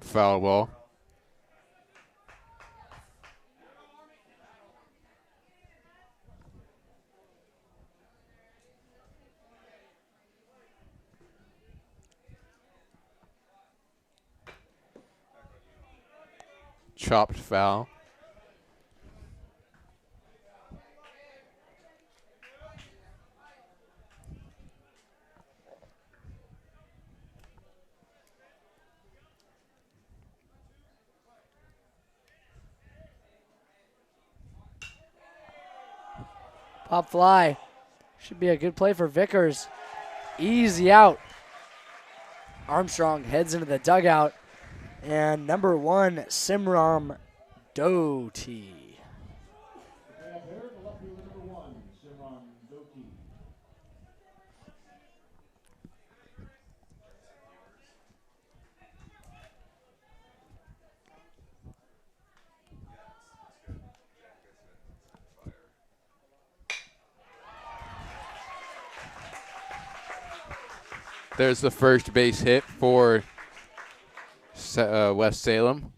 [SPEAKER 2] Foul ball. Chopped foul.
[SPEAKER 1] Pop fly. Should be a good play for Vickers. Easy out. Armstrong heads into the dugout. And number 1, Simram Doty.
[SPEAKER 3] Bad hitter, the left fielder number 1, Simran Doki.
[SPEAKER 2] There's the first base hit for West Salem.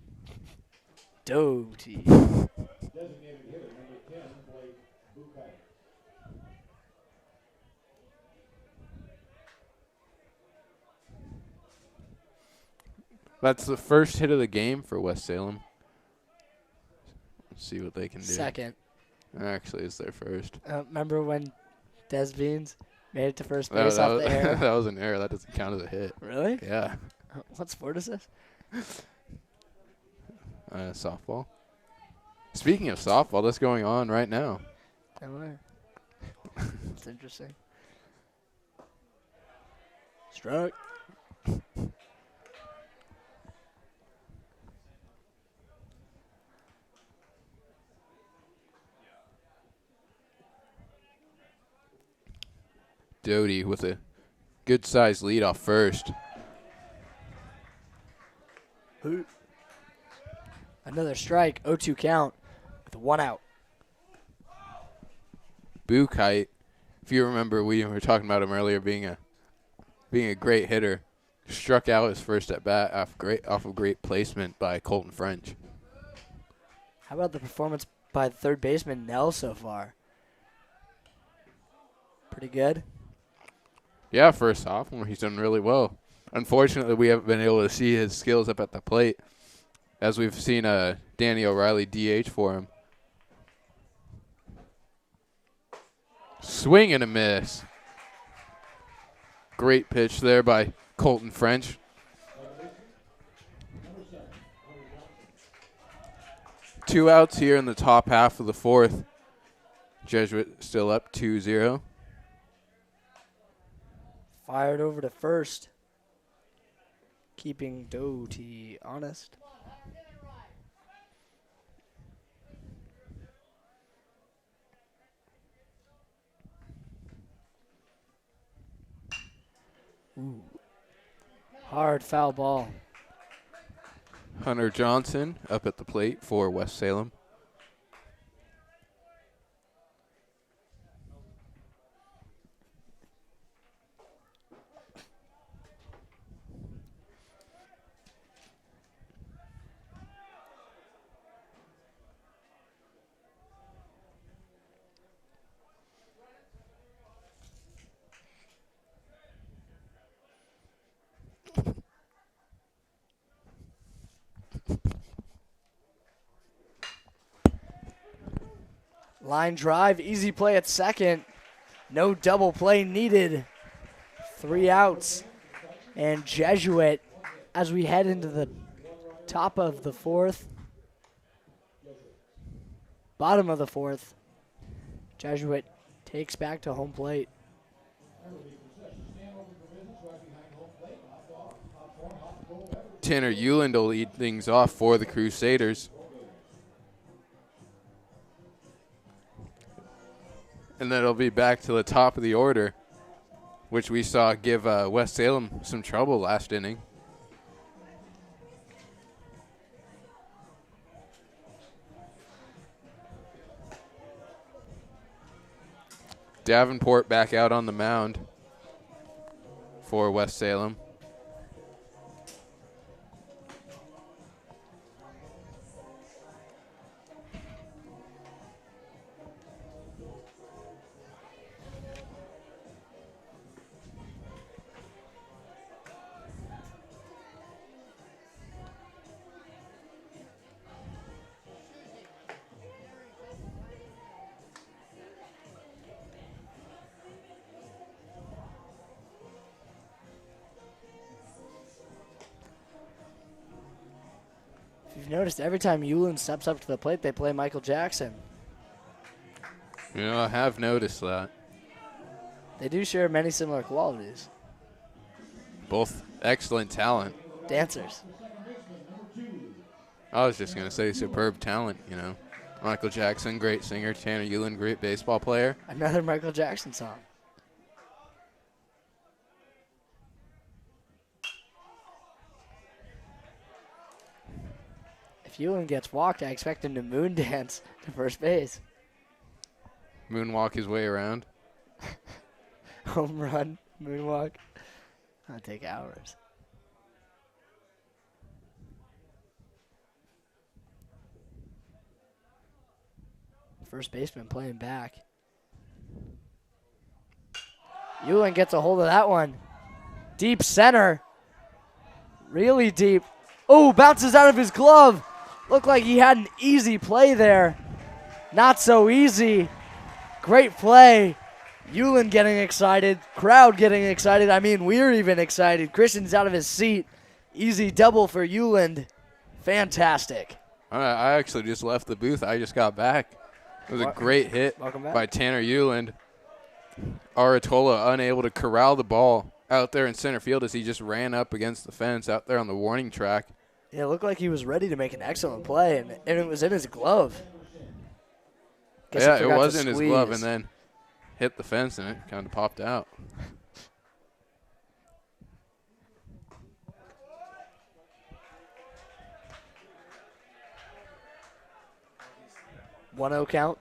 [SPEAKER 1] Doty.
[SPEAKER 3] Designated hitter number 10, Blake Bukai.
[SPEAKER 2] That's the first hit of the game for West Salem. Let's see what they can do.
[SPEAKER 1] Second.
[SPEAKER 2] Actually, it's their first.
[SPEAKER 1] Remember when Des Beans made it to first base off the air?
[SPEAKER 2] That was an error. That doesn't count as a hit.
[SPEAKER 1] Really?
[SPEAKER 2] Yeah.
[SPEAKER 1] What sport is this?
[SPEAKER 2] Softball. Speaking of softball, that's going on right now.
[SPEAKER 1] It's interesting. Struck.
[SPEAKER 2] Doty with a good-sized lead off first.
[SPEAKER 1] Another strike. 0-2 count with 1 out.
[SPEAKER 2] Bukai, if you remember, we were talking about him earlier being a great hitter. Struck out his first at bat off of great placement by Colton French.
[SPEAKER 1] How about the performance by the third baseman Nell so far? Pretty good.
[SPEAKER 2] Yeah, for a sophomore, he's done really well. Unfortunately, we haven't been able to see his skills up at the plate, as we've seen Danny O'Reilly DH for him. Swing and a miss. Great pitch there by Colton French. 2 outs here in the top half of the 4th. Jesuit still up 2-0.
[SPEAKER 1] Fired over to first. Keeping Doty honest. Ooh. Hard foul ball.
[SPEAKER 2] Hunter Johnson up at the plate for West Salem.
[SPEAKER 1] Line drive, easy play at second. No double play needed. 3 outs. And Jesuit, as we head into the top of the 4th, bottom of the 4th, Jesuit takes back to home plate.
[SPEAKER 2] Tanner Euland will lead things off for the Crusaders. And then it'll be back to the top of the order, which we saw give West Salem some trouble last inning. Davenport back out on the mound for West Salem.
[SPEAKER 1] If you've noticed, every time Euland steps up to the plate, they play Michael Jackson.
[SPEAKER 2] I have noticed that.
[SPEAKER 1] They do share many similar qualities.
[SPEAKER 2] Both excellent talent.
[SPEAKER 1] Dancers.
[SPEAKER 2] I was just going to say superb talent, Michael Jackson, great singer. Tanner Euland, great baseball player.
[SPEAKER 1] Another Michael Jackson song. If Euland gets walked, I expect him to moon dance to first base.
[SPEAKER 2] Moonwalk his way around.
[SPEAKER 1] Home run, moonwalk. That'll take hours. First baseman playing back. Euland gets a hold of that one. Deep center. Really deep. Oh, bounces out of his glove. Looked like he had an easy play there. Not so easy. Great play. Euland getting excited. Crowd getting excited. I mean, we're even excited. Christian's out of his seat. Easy double for Euland. Fantastic.
[SPEAKER 2] I actually just left the booth. I just got back. It was a great hit by Tanner Euland. Aratola unable to corral the ball out there in center field as he just ran up against the fence out there on the warning track.
[SPEAKER 1] Yeah, it looked like he was ready to make an excellent play, and it was in his glove.
[SPEAKER 2] Yeah, it was in his glove, and then hit the fence, and it kind of popped out.
[SPEAKER 1] One-0 count.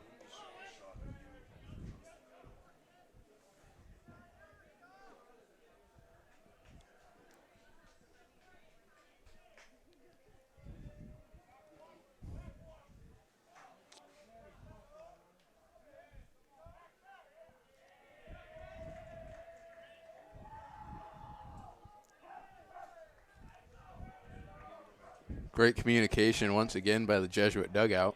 [SPEAKER 2] Great communication once again by the Jesuit dugout.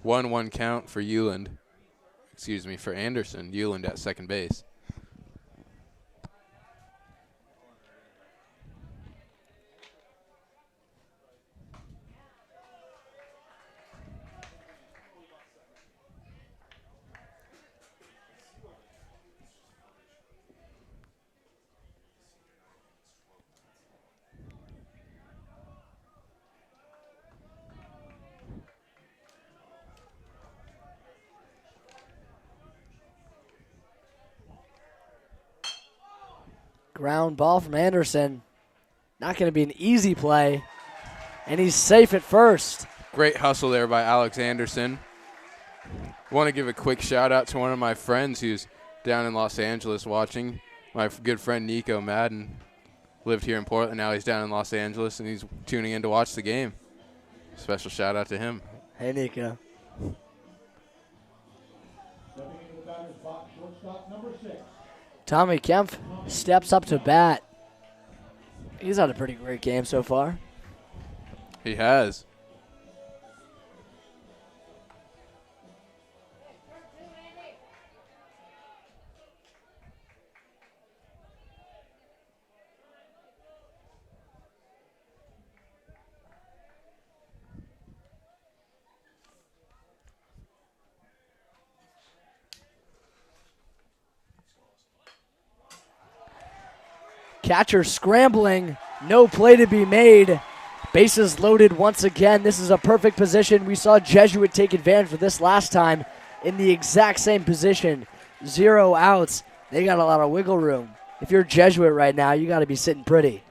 [SPEAKER 2] One count for Euland. For Anderson. Euland at second base.
[SPEAKER 1] Ground ball from Anderson. Not going to be an easy play. And he's safe at first.
[SPEAKER 2] Great hustle there by Alex Anderson. Want to give a quick shout out to one of my friends who's down in Los Angeles watching. My good friend Nico Madden lived here in Portland. Now he's down in Los Angeles, and he's tuning in to watch the game. Special shout out to him.
[SPEAKER 1] Hey, Nico.
[SPEAKER 3] Stepping into the batter's box, shortstop number 6.
[SPEAKER 1] Tommy Kempf steps up to bat. He's had a pretty great game so far.
[SPEAKER 2] He has.
[SPEAKER 1] Catcher scrambling. No play to be made. Bases loaded once again. This is a perfect position. We saw Jesuit take advantage of this last time in the exact same position. 0 outs. They got a lot of wiggle room. If you're Jesuit right now, you got to be sitting pretty.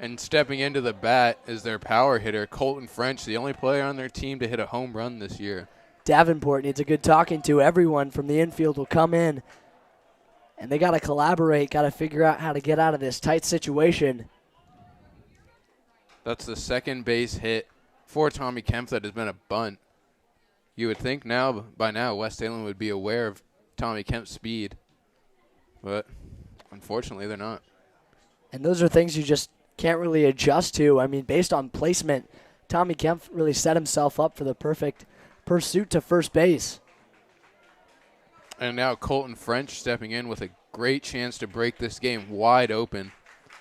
[SPEAKER 2] And stepping into the bat is their power hitter, Colton French, the only player on their team to hit a home run this year.
[SPEAKER 1] Davenport needs a good talking to. Everyone from the infield will come in. And they got to collaborate, got to figure out how to get out of this tight situation.
[SPEAKER 2] That's the second base hit for Tommy Kempf that has been a bunt. You would think by now West Salem would be aware of Tommy Kemp's speed, but unfortunately they're not.
[SPEAKER 1] And those are things you just can't really adjust to. I mean, based on placement, Tommy Kemp really set himself up for the perfect pursuit to first base.
[SPEAKER 2] And now Colton French stepping in with a great chance to break this game wide open.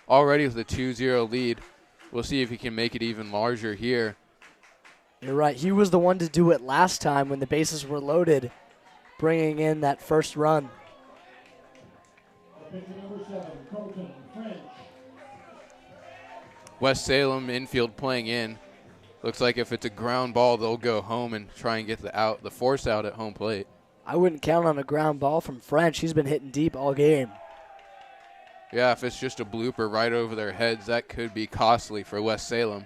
[SPEAKER 2] Already with a 2-0 lead. We'll see if he can make it even larger here.
[SPEAKER 1] You're right. He was the one to do it last time when the bases were loaded, bringing in that first run.
[SPEAKER 3] Pitcher number 7, Colton French.
[SPEAKER 2] West Salem infield playing in. Looks like if it's a ground ball, they'll go home and try and get the force out at home plate.
[SPEAKER 1] I wouldn't count on a ground ball from French. He's been hitting deep all game.
[SPEAKER 2] Yeah, if it's just a blooper right over their heads, that could be costly for West Salem.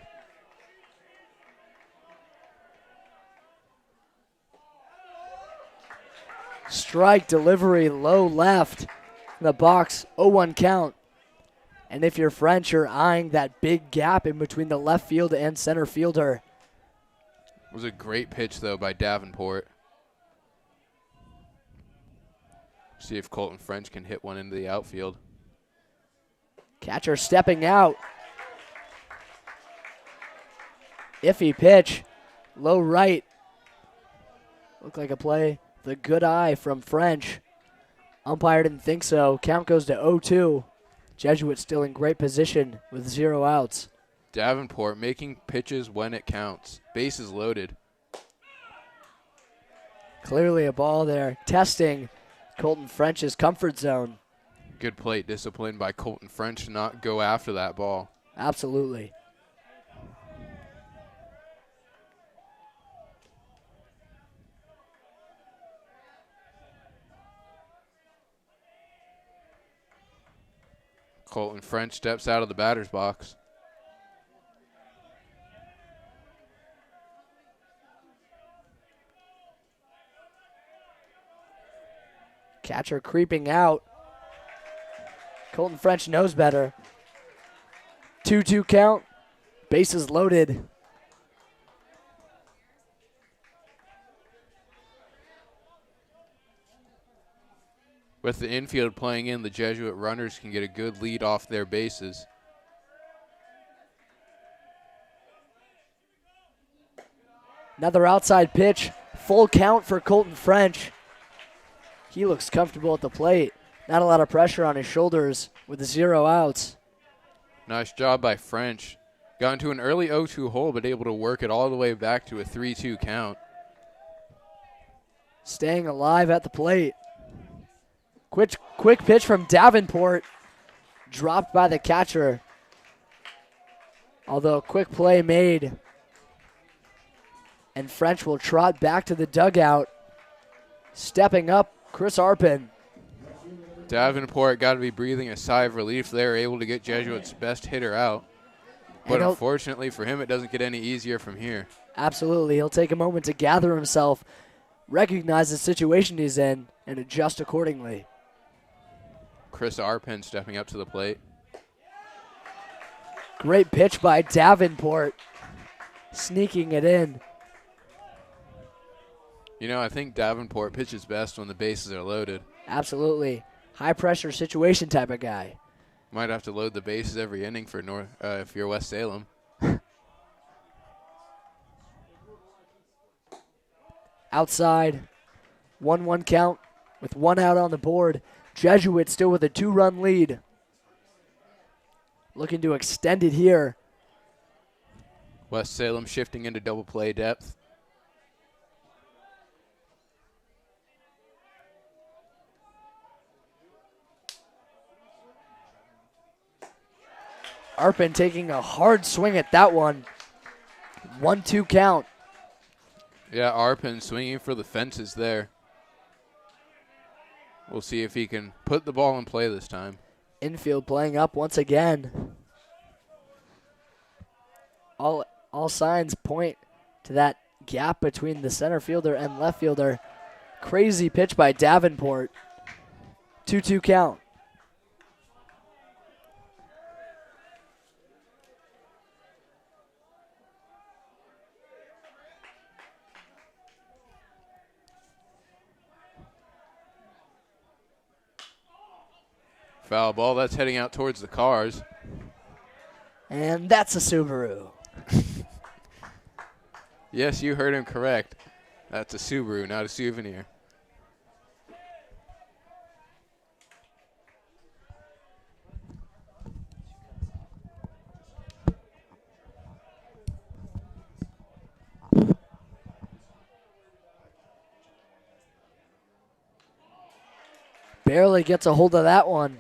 [SPEAKER 1] Strike delivery, low left. In the box, 0-1 count. And if you're French, you're eyeing that big gap in between the left field and center fielder.
[SPEAKER 2] It was a great pitch, though, by Davenport. See if Colton French can hit one into the outfield.
[SPEAKER 1] Catcher stepping out. Iffy pitch. Low right. Looked like a play. The good eye from French. Umpire didn't think so. Count goes to 0-2. Jesuit still in great position with 0 outs.
[SPEAKER 2] Davenport making pitches when it counts. Bases loaded.
[SPEAKER 1] Clearly a ball there. Testing Colton French's comfort zone.
[SPEAKER 2] Good plate discipline by Colton French to not go after that ball.
[SPEAKER 1] Absolutely.
[SPEAKER 2] Colton French steps out of the batter's box.
[SPEAKER 1] Catcher creeping out. Colton French knows better. 2-2 count. Bases loaded.
[SPEAKER 2] With the infield playing in, the Jesuit runners can get a good lead off their bases.
[SPEAKER 1] Another outside pitch. Full count for Colton French. He looks comfortable at the plate. Not a lot of pressure on his shoulders with 0 outs.
[SPEAKER 2] Nice job by French. Got into an early 0-2 hole, but able to work it all the way back to a 3-2 count.
[SPEAKER 1] Staying alive at the plate. Quick pitch from Davenport. Dropped by the catcher. Although quick play made. And French will trot back to the dugout. Stepping up, Chris Arpin.
[SPEAKER 2] Davenport got to be breathing a sigh of relief there, able to get Jesuit's best hitter out. But unfortunately for him, it doesn't get any easier from here.
[SPEAKER 1] Absolutely. He'll take a moment to gather himself, recognize the situation he's in, and adjust accordingly.
[SPEAKER 2] Chris Arpin stepping up to the plate.
[SPEAKER 1] Great pitch by Davenport, sneaking it in.
[SPEAKER 2] You know, I think Davenport pitches best when the bases are loaded.
[SPEAKER 1] Absolutely. High-pressure situation type of guy.
[SPEAKER 2] Might have to load the bases every inning for if you're West Salem.
[SPEAKER 1] Outside, 1-1 count with 1 out on the board. Jesuit still with a 2-run lead. Looking to extend it here.
[SPEAKER 2] West Salem shifting into double play depth.
[SPEAKER 1] Arpin taking a hard swing at that one. 1-2 count.
[SPEAKER 2] Yeah, Arpin swinging for the fences there. We'll see if he can put the ball in play this time.
[SPEAKER 1] Infield playing up once again. All signs point to that gap between the center fielder and left fielder. Crazy pitch by Davenport. 2-2 count.
[SPEAKER 2] Foul ball, that's heading out towards the cars.
[SPEAKER 1] And that's a Subaru.
[SPEAKER 2] Yes, you heard him correct. That's a Subaru, not a souvenir.
[SPEAKER 1] Barely gets a hold of that one.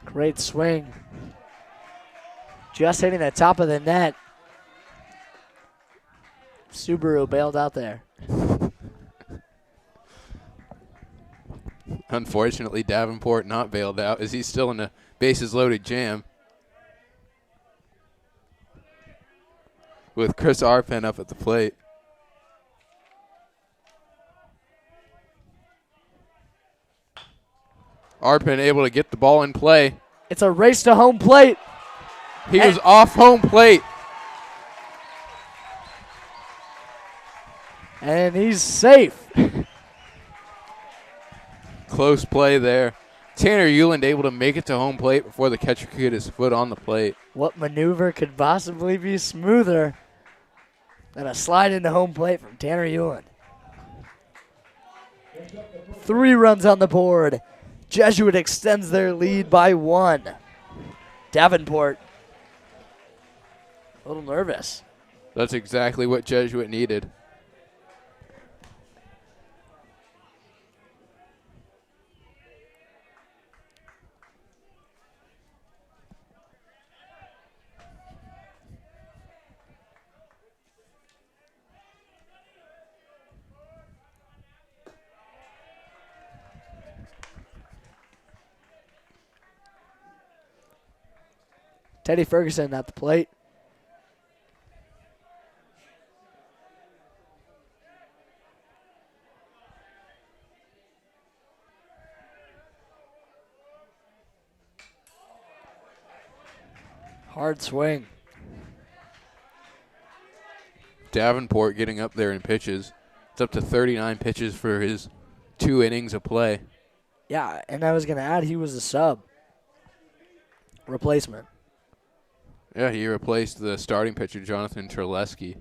[SPEAKER 1] Great swing. Just hitting the top of the net. Subaru bailed out there.
[SPEAKER 2] Unfortunately, Davenport not bailed out as he's still in a bases-loaded jam. With Chris Arpen up at the plate. Arpen able to get the ball in play.
[SPEAKER 1] It's a race to home plate.
[SPEAKER 2] He was off home plate.
[SPEAKER 1] And he's safe.
[SPEAKER 2] Close play there. Tanner Euland able to make it to home plate before the catcher could get his foot on the plate.
[SPEAKER 1] What maneuver could possibly be smoother than a slide into home plate from Tanner Euland? 3 runs on the board. Jesuit extends their lead by 1. Davenport, a little nervous.
[SPEAKER 2] That's exactly what Jesuit needed.
[SPEAKER 1] Teddy Ferguson at the plate. Hard swing.
[SPEAKER 2] Davenport getting up there in pitches. It's up to 39 pitches for his 2 innings of play.
[SPEAKER 1] Yeah, and I was going to add he was a sub. Replacement.
[SPEAKER 2] Yeah, he replaced the starting pitcher, Jonathan Terleski.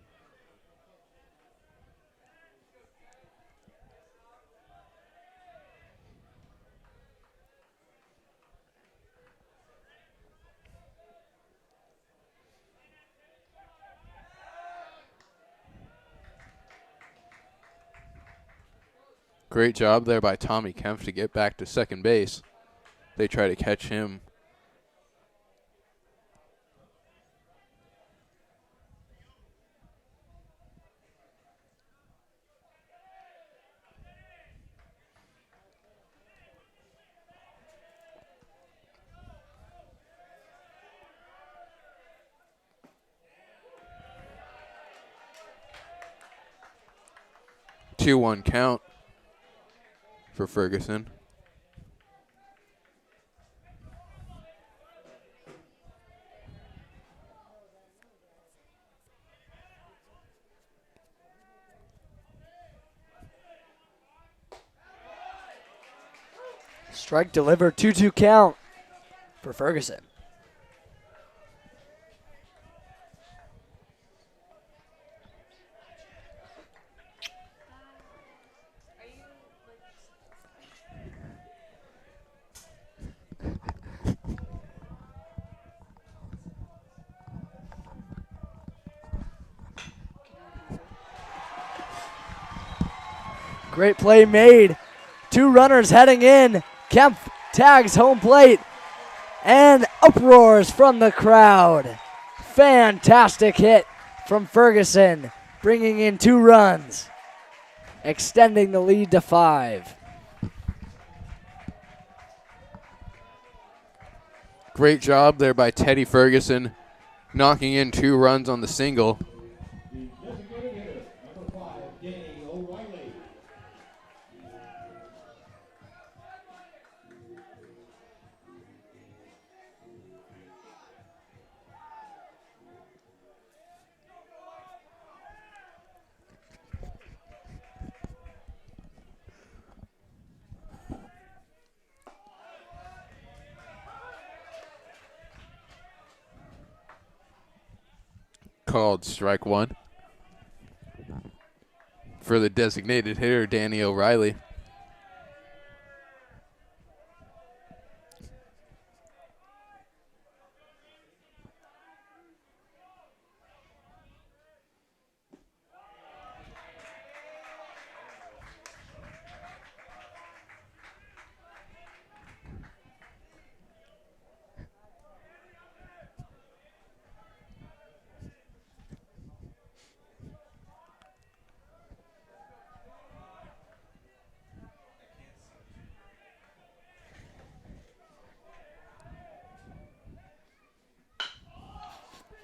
[SPEAKER 2] Great job there by Tommy Kemp to get back to second base. They try to catch him. Two-one count for Ferguson.
[SPEAKER 1] Strike delivered, 2-2 count for Ferguson. Great play made. 2 runners heading in. Kemp tags home plate. And uproars from the crowd. Fantastic hit from Ferguson, bringing in 2 runs, extending the lead to 5.
[SPEAKER 2] Great job there by Teddy Ferguson, knocking in 2 runs on the single.
[SPEAKER 3] The designated hitter, number 5,
[SPEAKER 2] called strike one for the designated hitter, Danny O'Reilly.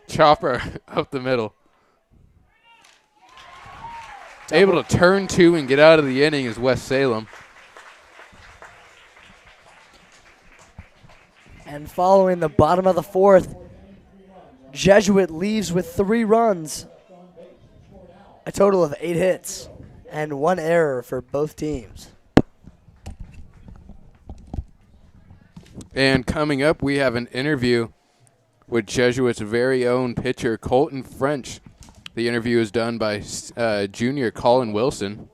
[SPEAKER 2] Chopper up the middle. Able to turn two and get out of the inning is West Salem.
[SPEAKER 1] And following the bottom of the fourth, Jesuit leaves with 3 runs, a total of 8 hits, and 1 error for both teams.
[SPEAKER 2] And coming up, we have an interview with Jesuit's very own pitcher, Colton French. The interview is done by junior Colin Wilson.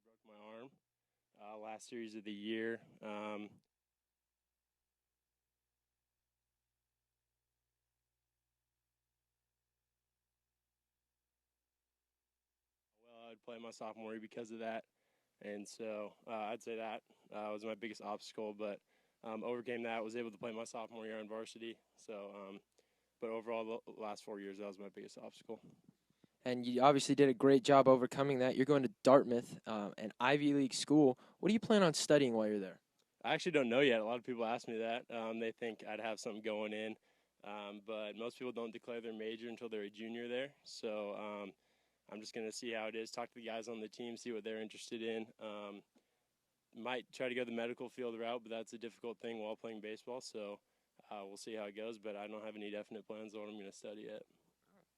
[SPEAKER 4] Broke my arm last series of the year. Well, I'd play my sophomore year because of that, and so I'd say that was my biggest obstacle. But overcame that. Was able to play my sophomore year on varsity. So, but overall, the last 4 years, that was my biggest obstacle.
[SPEAKER 5] And you obviously did a great job overcoming that. You're going to Dartmouth, an Ivy League school. What do you plan on studying while you're there?
[SPEAKER 4] I actually don't know yet. A lot of people ask me that. They think I'd have something going in, but most people don't declare their major until they're a junior there. So I'm just going to see how it is, talk to the guys on the team, see what they're interested in. Might try to go the medical field route, but that's a difficult thing while playing baseball. So we'll see how it goes, but I don't have any definite plans on what I'm going to study yet.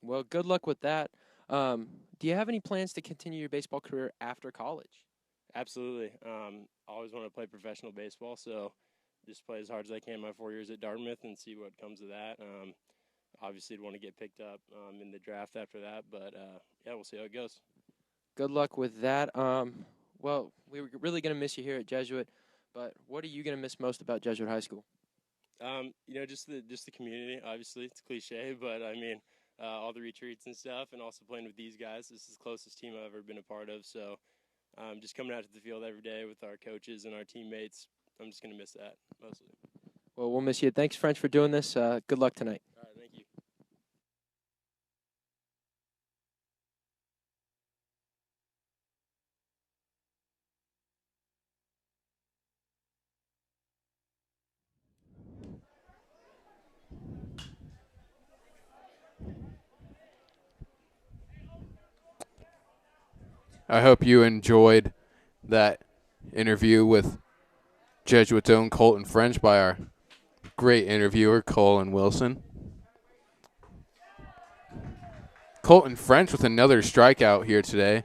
[SPEAKER 5] Well, good luck with that. Do you have any plans to continue your baseball career after college?
[SPEAKER 4] Absolutely. Always want to play professional baseball, so just play as hard as I can my 4 years at Dartmouth and see what comes of that. Obviously, I'd want to get picked up in the draft after that, but yeah, we'll see how it goes.
[SPEAKER 5] Good luck with that. Well, we're really going to miss you here at Jesuit, but what are you going to miss most about Jesuit High School?
[SPEAKER 4] Just the community. Obviously, it's cliche, but I mean, all the retreats and stuff, and also playing with these guys. This is the closest team I've ever been a part of, so just coming out to the field every day with our coaches and our teammates, I'm just going to miss that mostly.
[SPEAKER 5] Well, we'll miss you. Thanks, French, for doing this. Good luck tonight.
[SPEAKER 4] All right, thank you.
[SPEAKER 2] I hope you enjoyed that interview with Jesuit's own Colton French by our great interviewer, Colin Wilson. Colton French with another strikeout here today.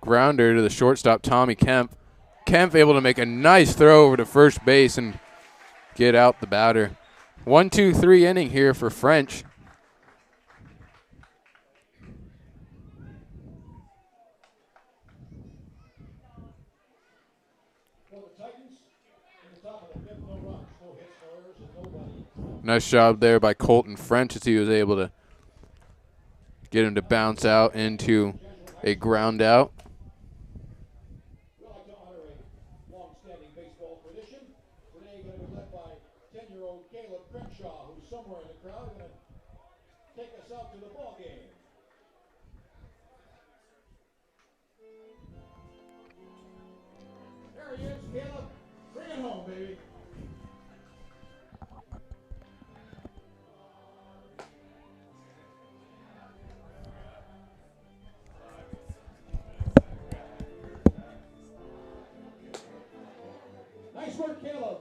[SPEAKER 2] Grounder to the shortstop, Tommy Kemp. Kemp able to make a nice throw over to first base and get out the batter. 1-2-3 inning here for French.
[SPEAKER 3] For the Titans, in the top of the 5th, no runs, no hits, no errors, and nobody.
[SPEAKER 2] Nice job there by Colton French as he was able to get him to bounce out into a ground out.
[SPEAKER 3] We like to honor a long-standing baseball tradition. Today going to be led by 10-year-old Caleb Crenshaw, who's somewhere in the crowd, going to take us out to the ball game. There he is, Caleb. Bring it home, baby. Nice work, Caleb.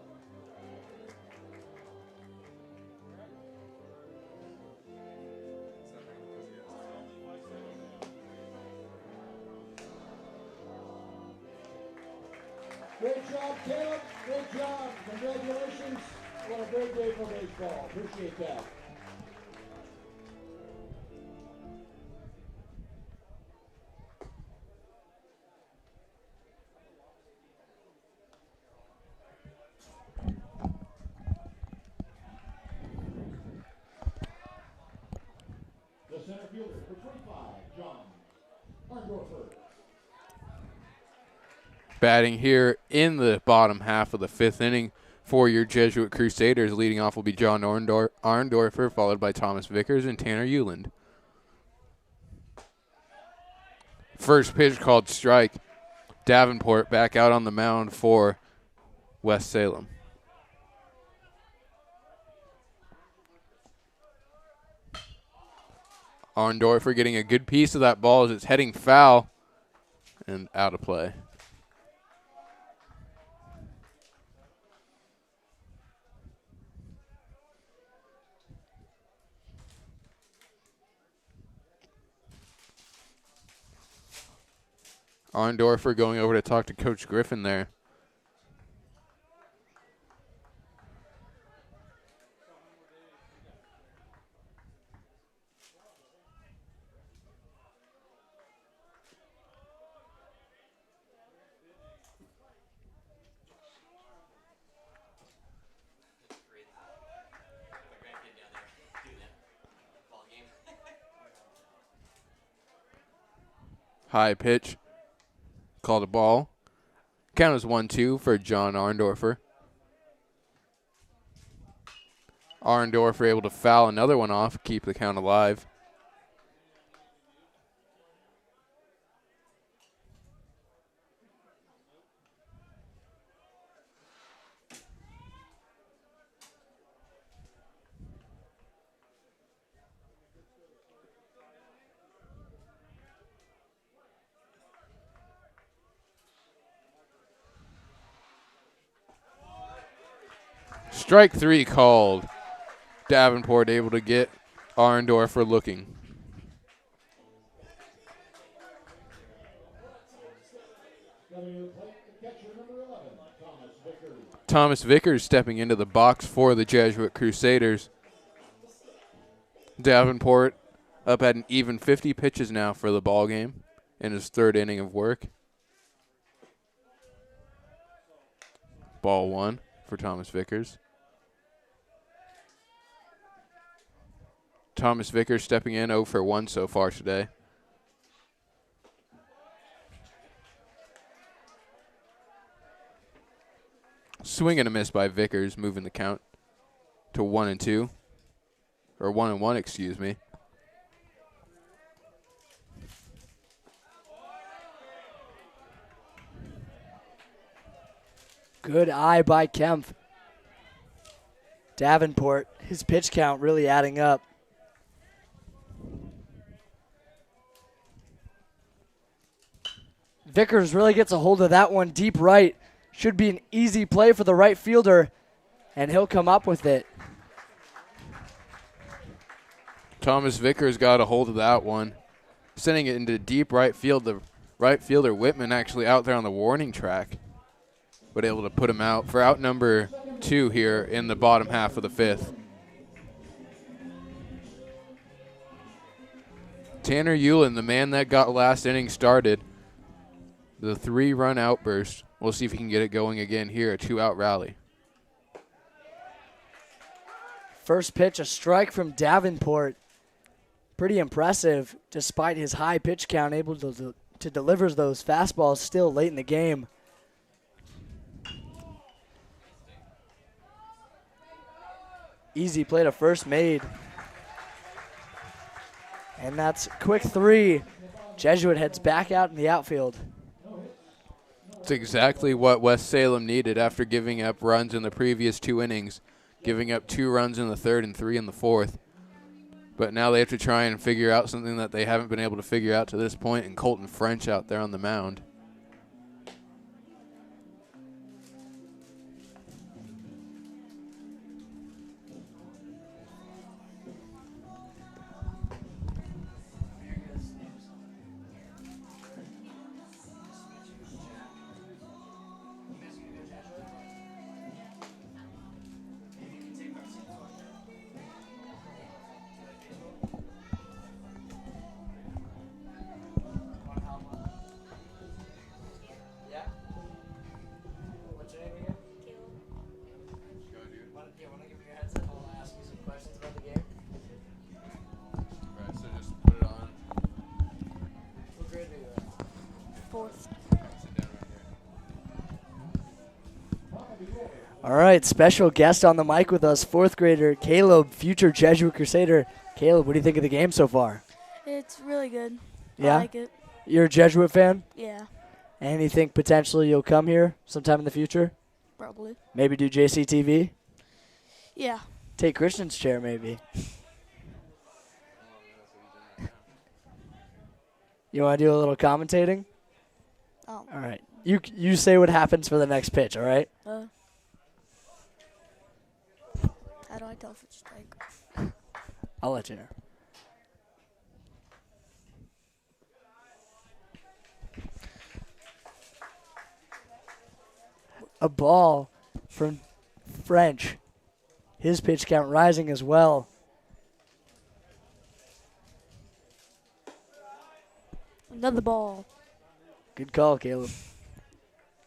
[SPEAKER 3] Great job, Caleb. Great job. Congratulations. What a great day for baseball. Appreciate that. The center fielder for 25, John Arndorfer.
[SPEAKER 2] Batting here in the bottom half of the 5th inning for your Jesuit Crusaders. Leading off will be John Arndorfer, followed by Thomas Vickers and Tanner Euland. First pitch called strike. Davenport back out on the mound for West Salem. Arndorfer getting a good piece of that ball as it's heading foul and out of play. Arndorfer going over to talk to Coach Griffin there. High pitch. Called a ball. Count is 1-2 for John Arndorfer. Arndorfer able to foul another one off, keep the count alive. Strike 3 called. Davenport able to get Arndorfer looking. Thomas Vickers stepping into the box for the Jesuit Crusaders. Davenport up at an even 50 pitches now for the ball game in his 3rd inning of work. Ball 1 for Thomas Vickers. Thomas Vickers stepping in 0 for 1 so far today. Swing and a miss by Vickers, moving the count to 1-2. Or 1-1, excuse me.
[SPEAKER 1] Good eye by Kempf. Davenport, his pitch count really adding up. Vickers really gets a hold of that one deep right. Should be an easy play for the right fielder, and he'll come up with it.
[SPEAKER 2] Thomas Vickers got a hold of that one, sending it into deep right field. The right fielder, Whitman, actually out there on the warning track, but able to put him out for out number 2 here in the bottom half of the 5th. Tanner Euland, the man that got last inning started, the 3-run outburst. We'll see if he can get it going again here, a 2-out rally.
[SPEAKER 1] First pitch, a strike from Davenport. Pretty impressive, despite his high pitch count, able to deliver those fastballs still late in the game. Easy play to first made. And that's quick 3. Jesuit heads back out in the outfield.
[SPEAKER 2] It's exactly what West Salem needed after giving up runs in the previous 2 innings, giving up 2 runs in the third and 3 in the fourth. But now they have to try and figure out something that they haven't been able to figure out to this point, and Colton French out there on the mound.
[SPEAKER 1] All right, special guest on the mic with us, 4th grader Caleb, future Jesuit Crusader. Caleb, what do you think of the game so far?
[SPEAKER 6] It's really good.
[SPEAKER 1] Yeah?
[SPEAKER 6] I like it.
[SPEAKER 1] You're a Jesuit fan?
[SPEAKER 6] Yeah,
[SPEAKER 1] And you think potentially you'll come here sometime in the future?
[SPEAKER 6] probably.
[SPEAKER 1] Maybe do JCTV?
[SPEAKER 6] Yeah.
[SPEAKER 1] Take Christian's chair, maybe. You want to do a little commentating?
[SPEAKER 6] Oh.
[SPEAKER 1] All right. You say what happens for the next pitch, all right?
[SPEAKER 6] How do I tell if it's strike?
[SPEAKER 1] I'll let you know. A ball from French. His pitch count rising as well.
[SPEAKER 6] Another ball.
[SPEAKER 1] Good call, Caleb.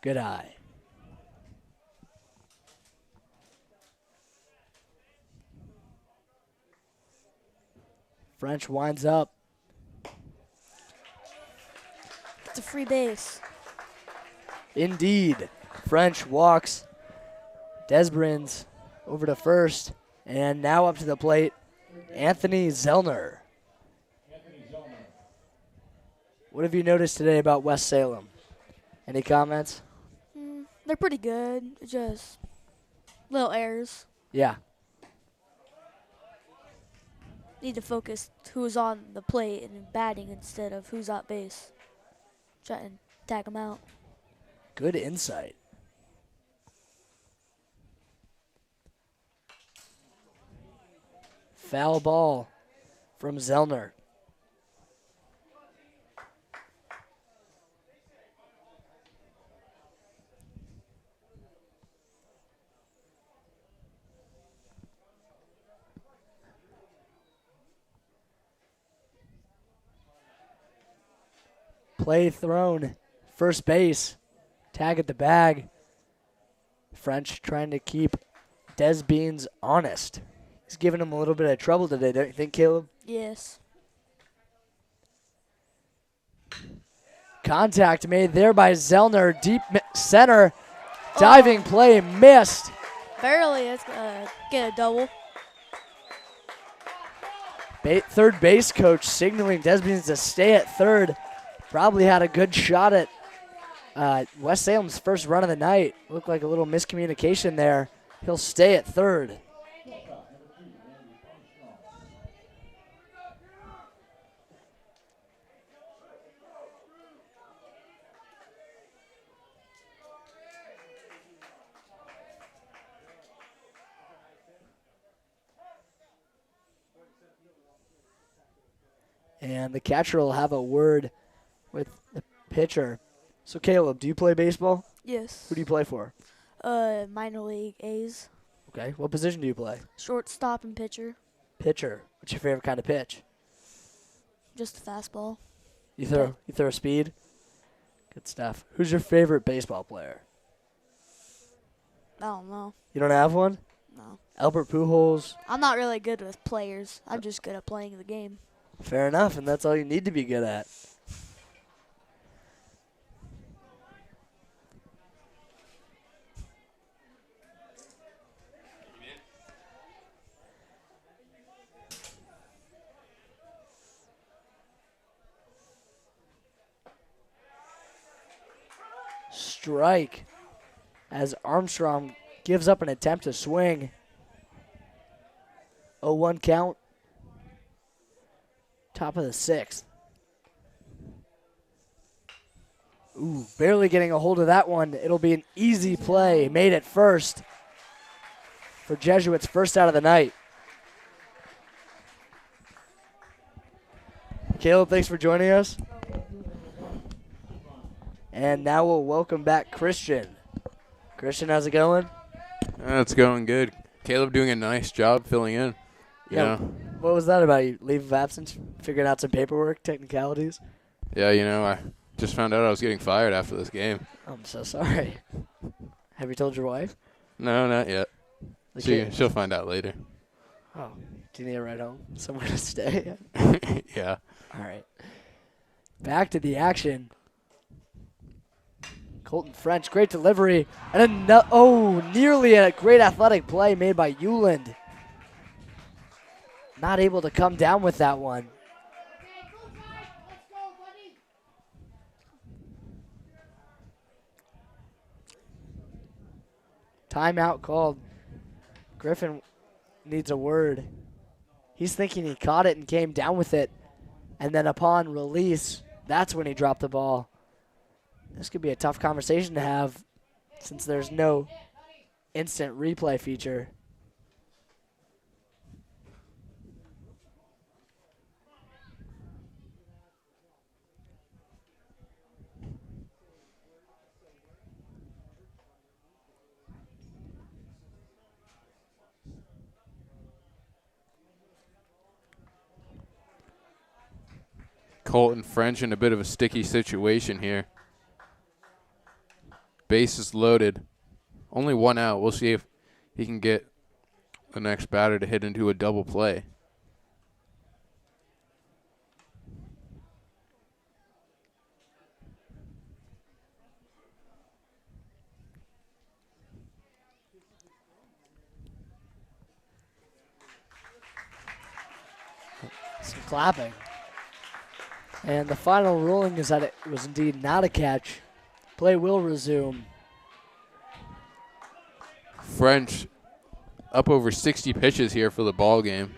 [SPEAKER 1] Good eye. French winds up.
[SPEAKER 6] It's a free base.
[SPEAKER 1] Indeed. French walks. Desbrins over to first. And now up to the plate, Anthony Zellner. What have you noticed today about West Salem? Any comments?
[SPEAKER 6] They're pretty good. Just little errors.
[SPEAKER 1] Yeah.
[SPEAKER 6] Need to focus who's on the plate and batting instead of who's at base. Try and tag them out.
[SPEAKER 1] Good insight. Foul ball from Zellner. Play thrown. First base. Tag at the bag. French trying to keep Des Beans honest. He's giving him a little bit of trouble today, don't you think, Caleb?
[SPEAKER 6] Yes.
[SPEAKER 1] Contact made there by Zellner. Deep center. Diving play missed.
[SPEAKER 6] Barely. It's gonna get a double.
[SPEAKER 1] Third base coach signaling Des Beans to stay at third. Probably had a good shot at West Salem's first run of the night. Looked like a little miscommunication there. He'll stay at third. And the catcher will have a word with the pitcher. So, Caleb, do you play baseball?
[SPEAKER 6] Yes.
[SPEAKER 1] Who do you play for?
[SPEAKER 6] Minor league A's.
[SPEAKER 1] Okay. What position do you play?
[SPEAKER 6] Shortstop and pitcher.
[SPEAKER 1] Pitcher. What's your favorite kind of pitch?
[SPEAKER 6] Just a fastball.
[SPEAKER 1] You throw speed? Good stuff. Who's your favorite baseball player?
[SPEAKER 6] I don't know.
[SPEAKER 1] You don't have one?
[SPEAKER 6] No.
[SPEAKER 1] Albert Pujols.
[SPEAKER 6] I'm not really good with players. I'm just good at playing the game.
[SPEAKER 1] Fair enough, and that's all you need to be good at. Strike as Armstrong gives up an attempt to swing. 0-1 count. Top of the sixth. Ooh, barely getting a hold of that one. It'll be an easy play made at first for Jesuits' first out of the night. Caleb, thanks for joining us. And now we'll welcome back Christian. Christian, how's it going?
[SPEAKER 2] It's going good. Caleb doing a nice job filling in.
[SPEAKER 1] Yeah. What was that about? You leave of absence, figuring out some paperwork, technicalities?
[SPEAKER 2] Yeah, I just found out I was getting fired after this game.
[SPEAKER 1] I'm so sorry. Have you told your wife?
[SPEAKER 2] No, not yet. She'll find out later.
[SPEAKER 1] Oh, do you need a ride home? Somewhere to stay?
[SPEAKER 2] Yeah.
[SPEAKER 1] All right. Back to the action. Colton French, great delivery. And nearly a great athletic play made by Euland. Not able to come down with that one. Timeout called. Griffin needs a word. He's thinking he caught it and came down with it. And then upon release, that's when he dropped the ball. This could be a tough conversation to have since there's no instant replay feature.
[SPEAKER 2] Colton French in a bit of a sticky situation here. Base is loaded. Only one out. We'll see if he can get the next batter to hit into a double play.
[SPEAKER 1] Some clapping. And the final ruling is that it was indeed not a catch. Play will resume.
[SPEAKER 2] French up over 60 pitches here for the ball game.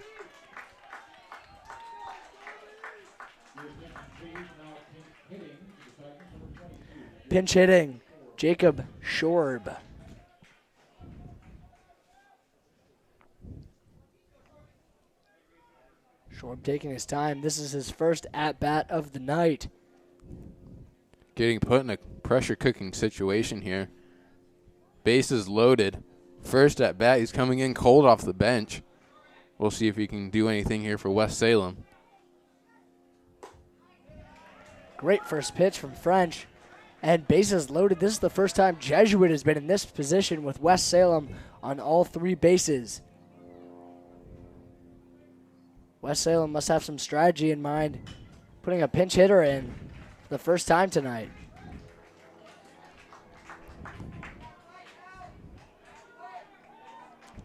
[SPEAKER 1] Pinch hitting, Jacob Schorb. Schorb taking his time. This is his first at-bat of the night.
[SPEAKER 2] Getting put in a pressure-cooking situation here. Bases loaded. First at bat, he's coming in cold off the bench. We'll see if he can do anything here for West Salem.
[SPEAKER 1] Great first pitch from French. And bases loaded. This is the first time Jesuit has been in this position with West Salem on all three bases. West Salem must have some strategy in mind, putting a pinch hitter in for the first time tonight.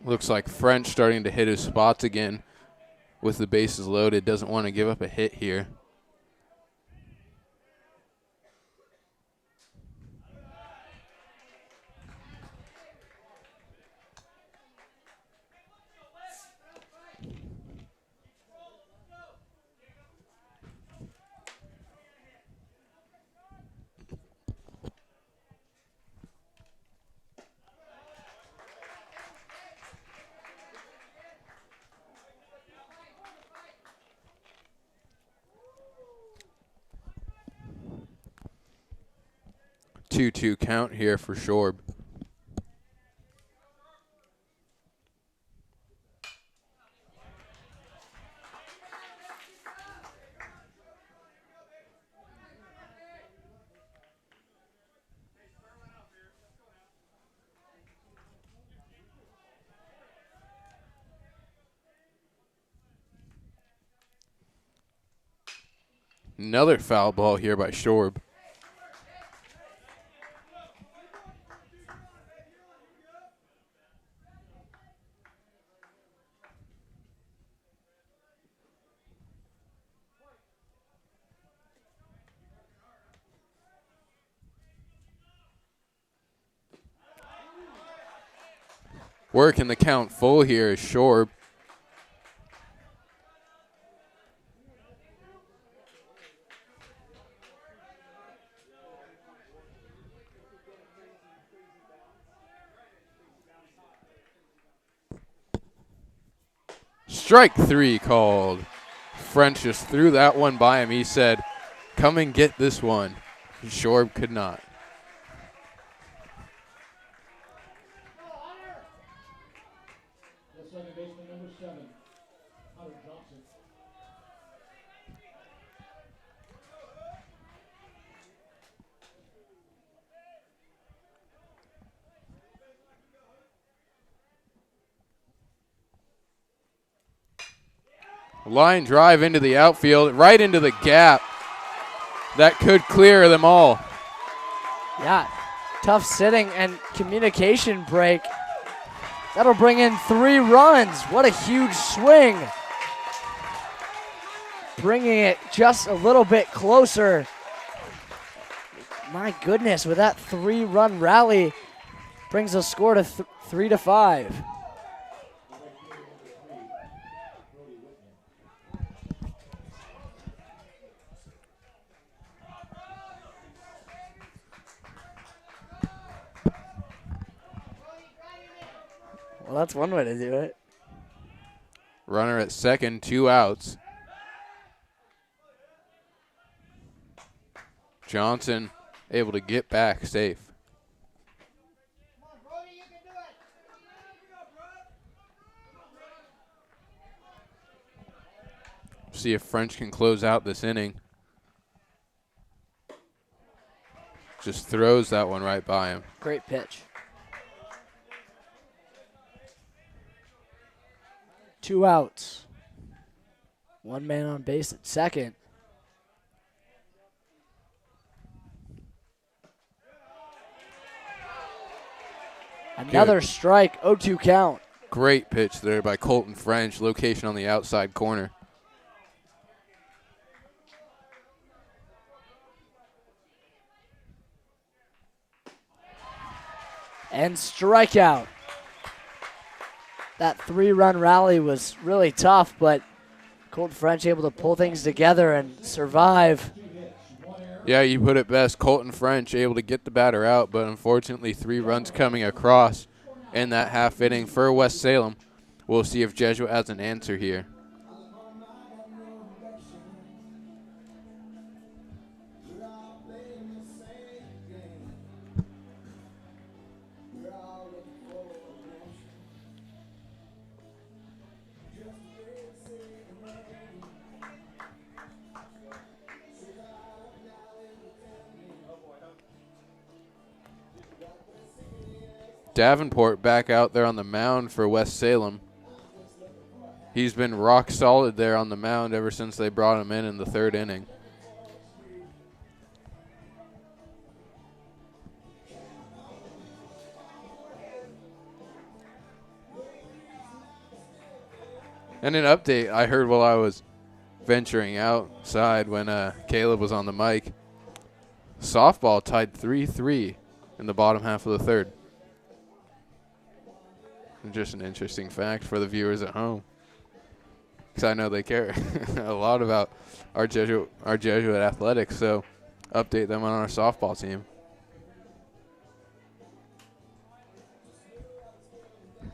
[SPEAKER 2] Looks like French starting to hit his spots again with the bases loaded. Doesn't want to give up a hit here. Two count here for Schorb. Another foul ball here by Shorb. Working the count full here is Shorb. Strike 3 called. French just threw that one by him. He said, come and get this one. Shorb could not.
[SPEAKER 3] The second baseman, number 7, Hunter Johnson.
[SPEAKER 2] Line drive into the outfield, right into the gap. That could clear them all.
[SPEAKER 1] Yeah, tough sitting and communication break. That'll bring in 3 runs. What a huge swing. Bringing it just a little bit closer. My goodness, with that 3-run rally, brings the score to 3-5. Well, that's one way to do it.
[SPEAKER 2] Runner at second, 2 outs. Johnson able to get back safe. See if French can close out this inning. Just throws that one right by him.
[SPEAKER 1] Great pitch. 2 outs. 1 man on base at second. Another strike, 0-2 count.
[SPEAKER 2] Great pitch there by Colton French, location on the outside corner.
[SPEAKER 1] And strikeout. That 3-run rally was really tough, but Colton French able to pull things together and survive.
[SPEAKER 2] Yeah, you put it best. Colton French able to get the batter out, but unfortunately 3 runs coming across in that half inning for West Salem. We'll see if Jesuit has an answer here. Davenport back out there on the mound for West Salem. He's been rock solid there on the mound ever since they brought him in the 3rd inning. And an update I heard while I was venturing outside when Caleb was on the mic. Softball tied 3-3 in the bottom half of the 3rd. Just an interesting fact for the viewers at home, because I know they care a lot about our Jesuit athletics. So, update them on our softball team.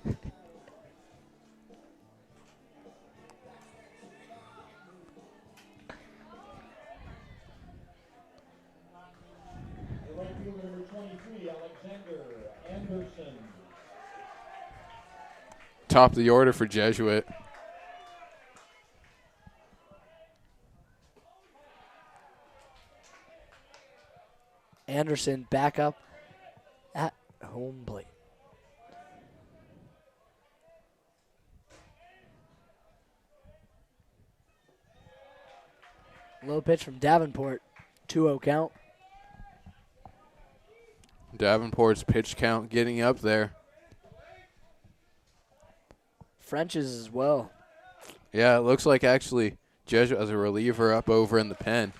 [SPEAKER 3] The right fielder, number 23, Alexander Anderson.
[SPEAKER 2] Top of the order for Jesuit.
[SPEAKER 1] Anderson back up at home plate. Low pitch from Davenport. 2-0 count.
[SPEAKER 2] Davenport's pitch count getting up there.
[SPEAKER 1] French's as well.
[SPEAKER 2] Yeah, it looks like actually Jesuit has a reliever up over in the pen.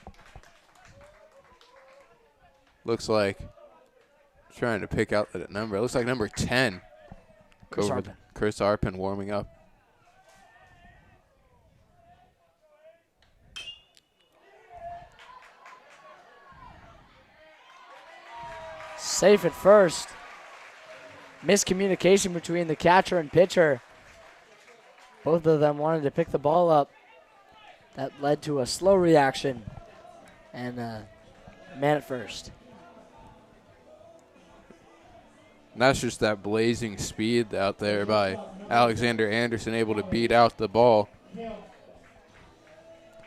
[SPEAKER 2] Looks like trying to pick out that number. It looks like number 10. Chris Arpin warming up.
[SPEAKER 1] Safe at first. Miscommunication between the catcher and pitcher. Both of them wanted to pick the ball up. That led to a slow reaction and a man at first.
[SPEAKER 2] And that's just that blazing speed out there by Alexander Anderson, able to beat out the ball.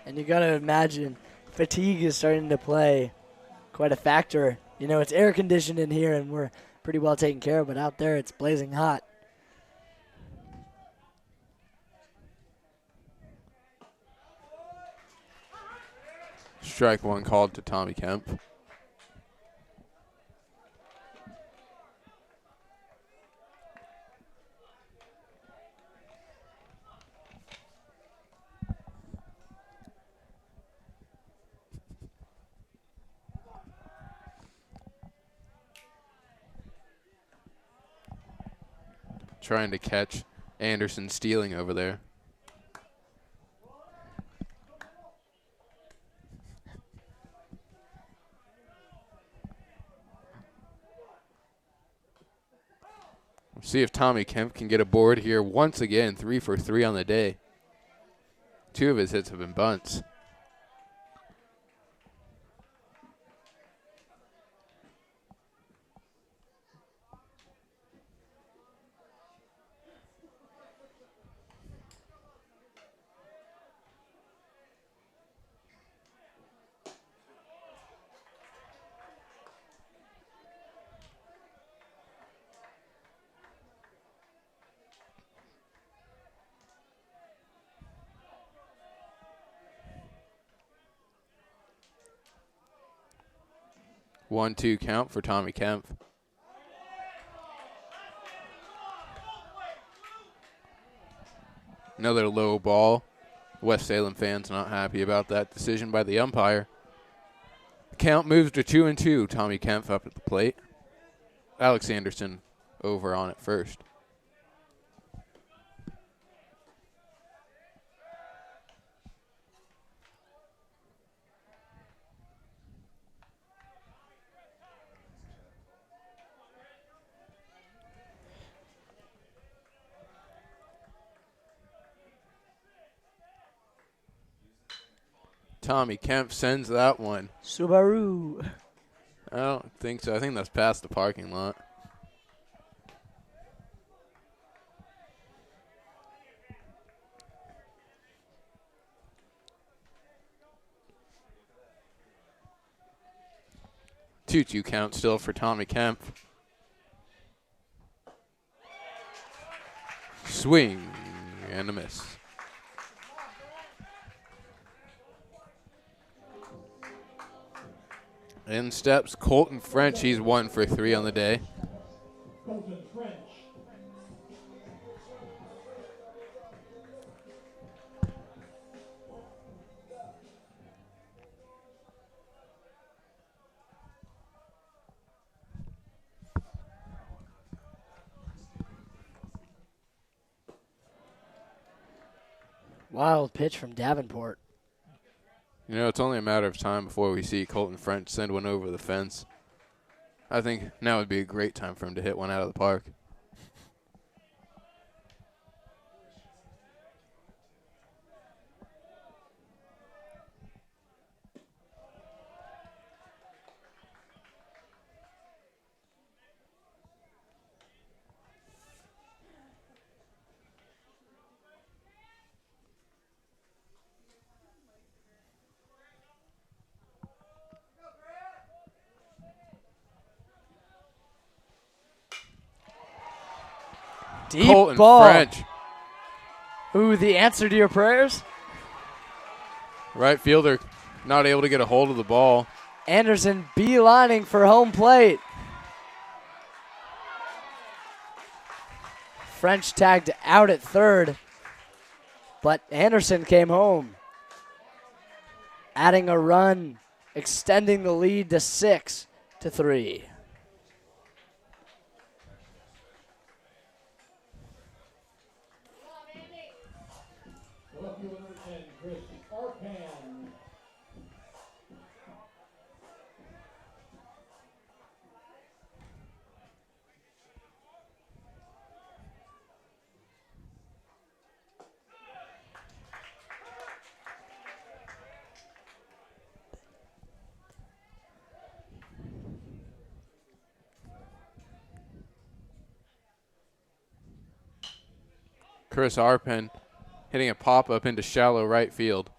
[SPEAKER 1] And you got to imagine fatigue is starting to play quite a factor. You know, it's air conditioned in here and we're pretty well taken care of, but out there it's blazing hot.
[SPEAKER 2] Strike one called to Tommy Kemp. Trying to catch Anderson stealing over there. We'll see if Tommy Kemp can get aboard here once again. 3 for 3 on the day. 2 of his hits have been bunts. One-two count for Tommy Kemp. Another low ball. West Salem fans not happy about that decision by the umpire. The count moves to 2-2. Tommy Kemp up at the plate. Alex Anderson over on it first. Tommy Kemp sends that one.
[SPEAKER 1] Subaru.
[SPEAKER 2] I don't think so. I think that's past the parking lot. Two count still for Tommy Kemp. Swing and a miss. In steps Colton French. He's 1 for 3 on the day.
[SPEAKER 3] Colton French.
[SPEAKER 1] Wild pitch from Davenport.
[SPEAKER 2] You know, it's only a matter of time before we see Colton French send one over the fence. I think now would be a great time for him to hit one out of the park.
[SPEAKER 1] Deep
[SPEAKER 2] Colton
[SPEAKER 1] ball.
[SPEAKER 2] French.
[SPEAKER 1] Ooh, the answer to your prayers?
[SPEAKER 2] Right fielder Not able to get a hold of the ball.
[SPEAKER 1] Anderson beelining for home plate. French tagged out at third, but Anderson came home, adding a run, extending the lead to 6-3.
[SPEAKER 3] Left fielder and Chris Arpan.
[SPEAKER 2] Chris Arpen hitting a pop-up into shallow right field.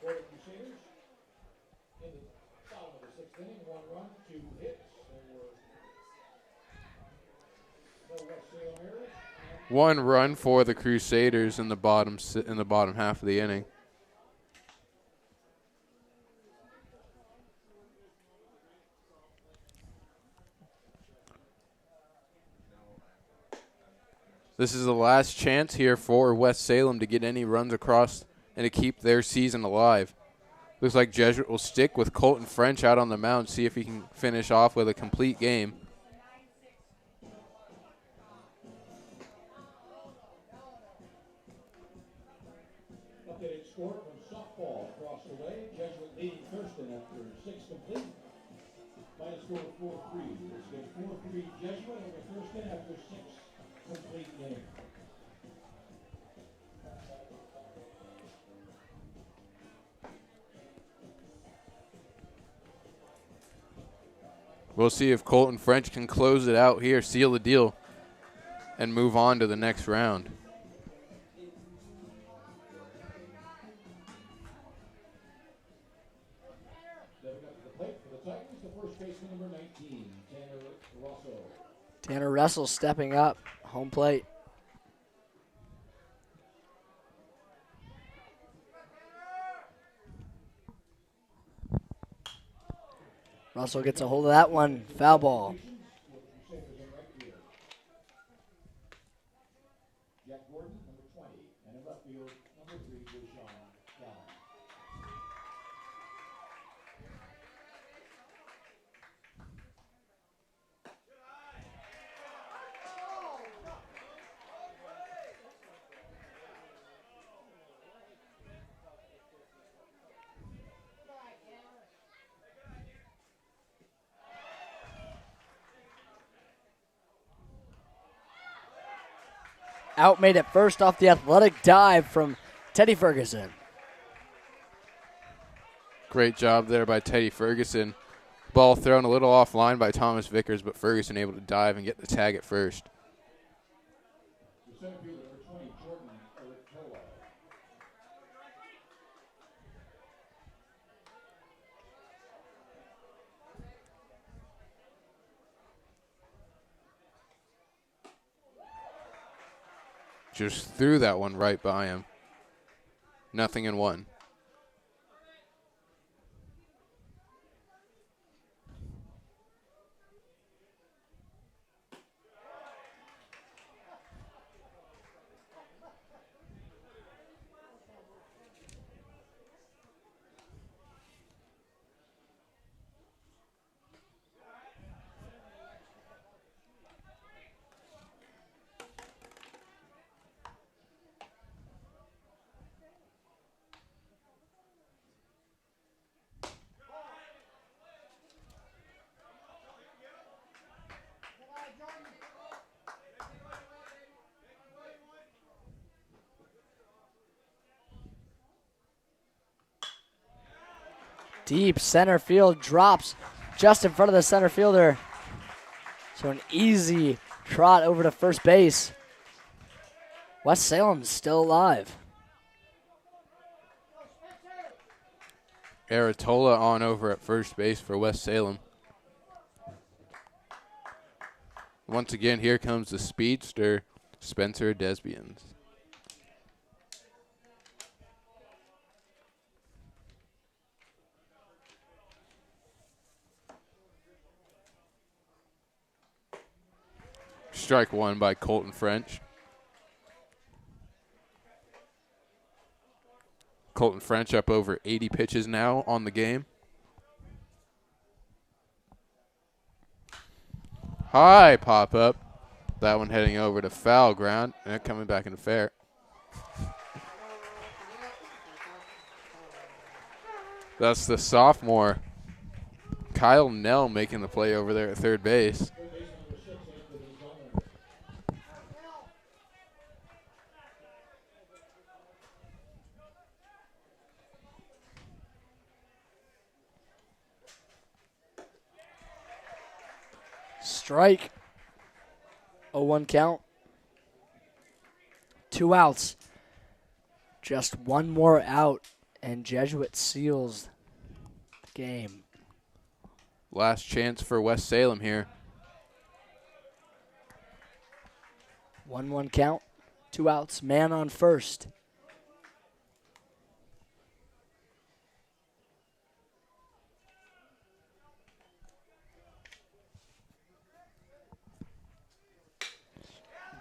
[SPEAKER 3] For the Crusaders, in the bottom of the sixth inning, 1 run, 2 hits. There were no West Salem errors.
[SPEAKER 2] 1 run for the Crusaders in the bottom half of the inning. This is the last chance here for West Salem to get any runs across and to keep their season alive. Looks like Jesuit will stick with Colton French out on the mound, see if he can finish off with a complete game.
[SPEAKER 3] Updated score from softball across the way. Jesuit leading Thurston after 6 complete. Final score 4-3. It's been 4-3 Jesuit over Thurston after 6 complete innings.
[SPEAKER 2] We'll see if Colton French can close it out here, seal the deal, and move on to the next round.
[SPEAKER 3] Stepping up to the plate for the Titans, the first baseman number 19, Tanner Russell.
[SPEAKER 1] Tanner Russell stepping up, home plate. Russell gets a hold of that one, foul ball.
[SPEAKER 3] Jack Gordon, number 20, and in left field, number 3, Deshaun Gallen.
[SPEAKER 1] Out made it first off the athletic dive from Teddy Ferguson.
[SPEAKER 2] Great job there by Teddy Ferguson. Ball thrown a little offline by Thomas Vickers, but Ferguson able to dive and get the tag at first.
[SPEAKER 3] The center fielder, number 20, Jordan Artola.
[SPEAKER 2] Just threw that one right by him. 0-1.
[SPEAKER 1] Deep center field drops just in front of the center fielder. So an easy trot over to first base. West Salem's still alive.
[SPEAKER 2] Artola on over at first base for West Salem. Once again, here comes the speedster, Spencer Desbians. Strike one by Colton French. Colton French up over 80 pitches now on the game. High pop up. That one heading over to foul ground and coming back into fair. That's the sophomore Kyle Nell making the play over there at third base.
[SPEAKER 1] Strike. 0-1 count. 2 outs. Just one more out, and Jesuit seals the game.
[SPEAKER 2] Last chance for West Salem here.
[SPEAKER 1] 1-1 count. 2 outs. Man on first.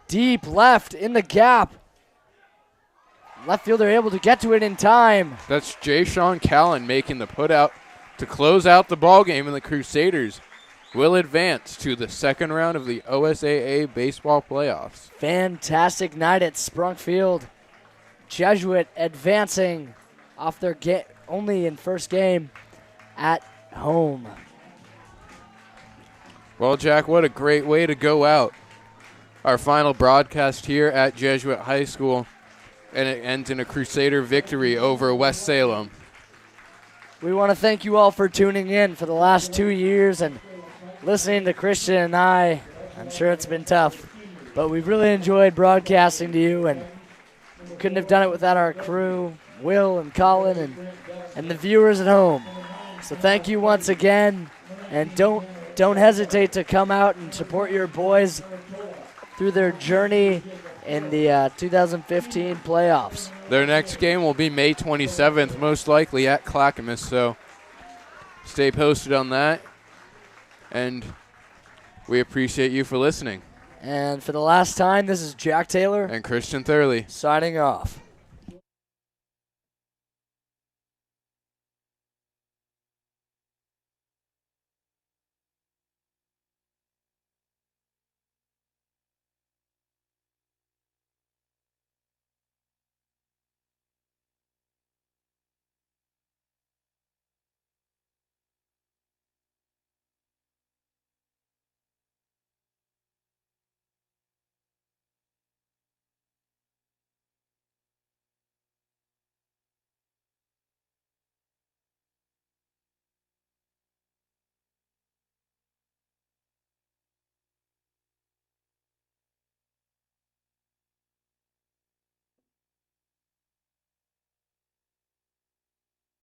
[SPEAKER 1] Deep left in the gap. Left fielder able to get to it in time.
[SPEAKER 2] That's Jay Sean Callan making the put out to close out the ball game, and the Crusaders will advance to the second round of the OSAA baseball playoffs.
[SPEAKER 1] Fantastic night at Sprunk Field. Jesuit advancing off their only in first game at home.
[SPEAKER 2] Well, Jack, what a great way to go out. Our final broadcast here at Jesuit High School, and it ends in a Crusader victory over West Salem.
[SPEAKER 1] We want to thank you all for tuning in for the last 2 years and listening to Christian and I. I'm sure it's been tough, but we've really enjoyed broadcasting to you, and couldn't have done it without our crew, Will and Colin, and the viewers at home. So thank you once again, and don't hesitate to come out and support your boys through their journey in the 2015 playoffs.
[SPEAKER 2] Their next game will be May 27th, most likely at Clackamas, so stay posted on that, and we appreciate you for listening.
[SPEAKER 1] And for the last time, this is Jack Taylor
[SPEAKER 2] and Christian Thurley
[SPEAKER 1] signing off.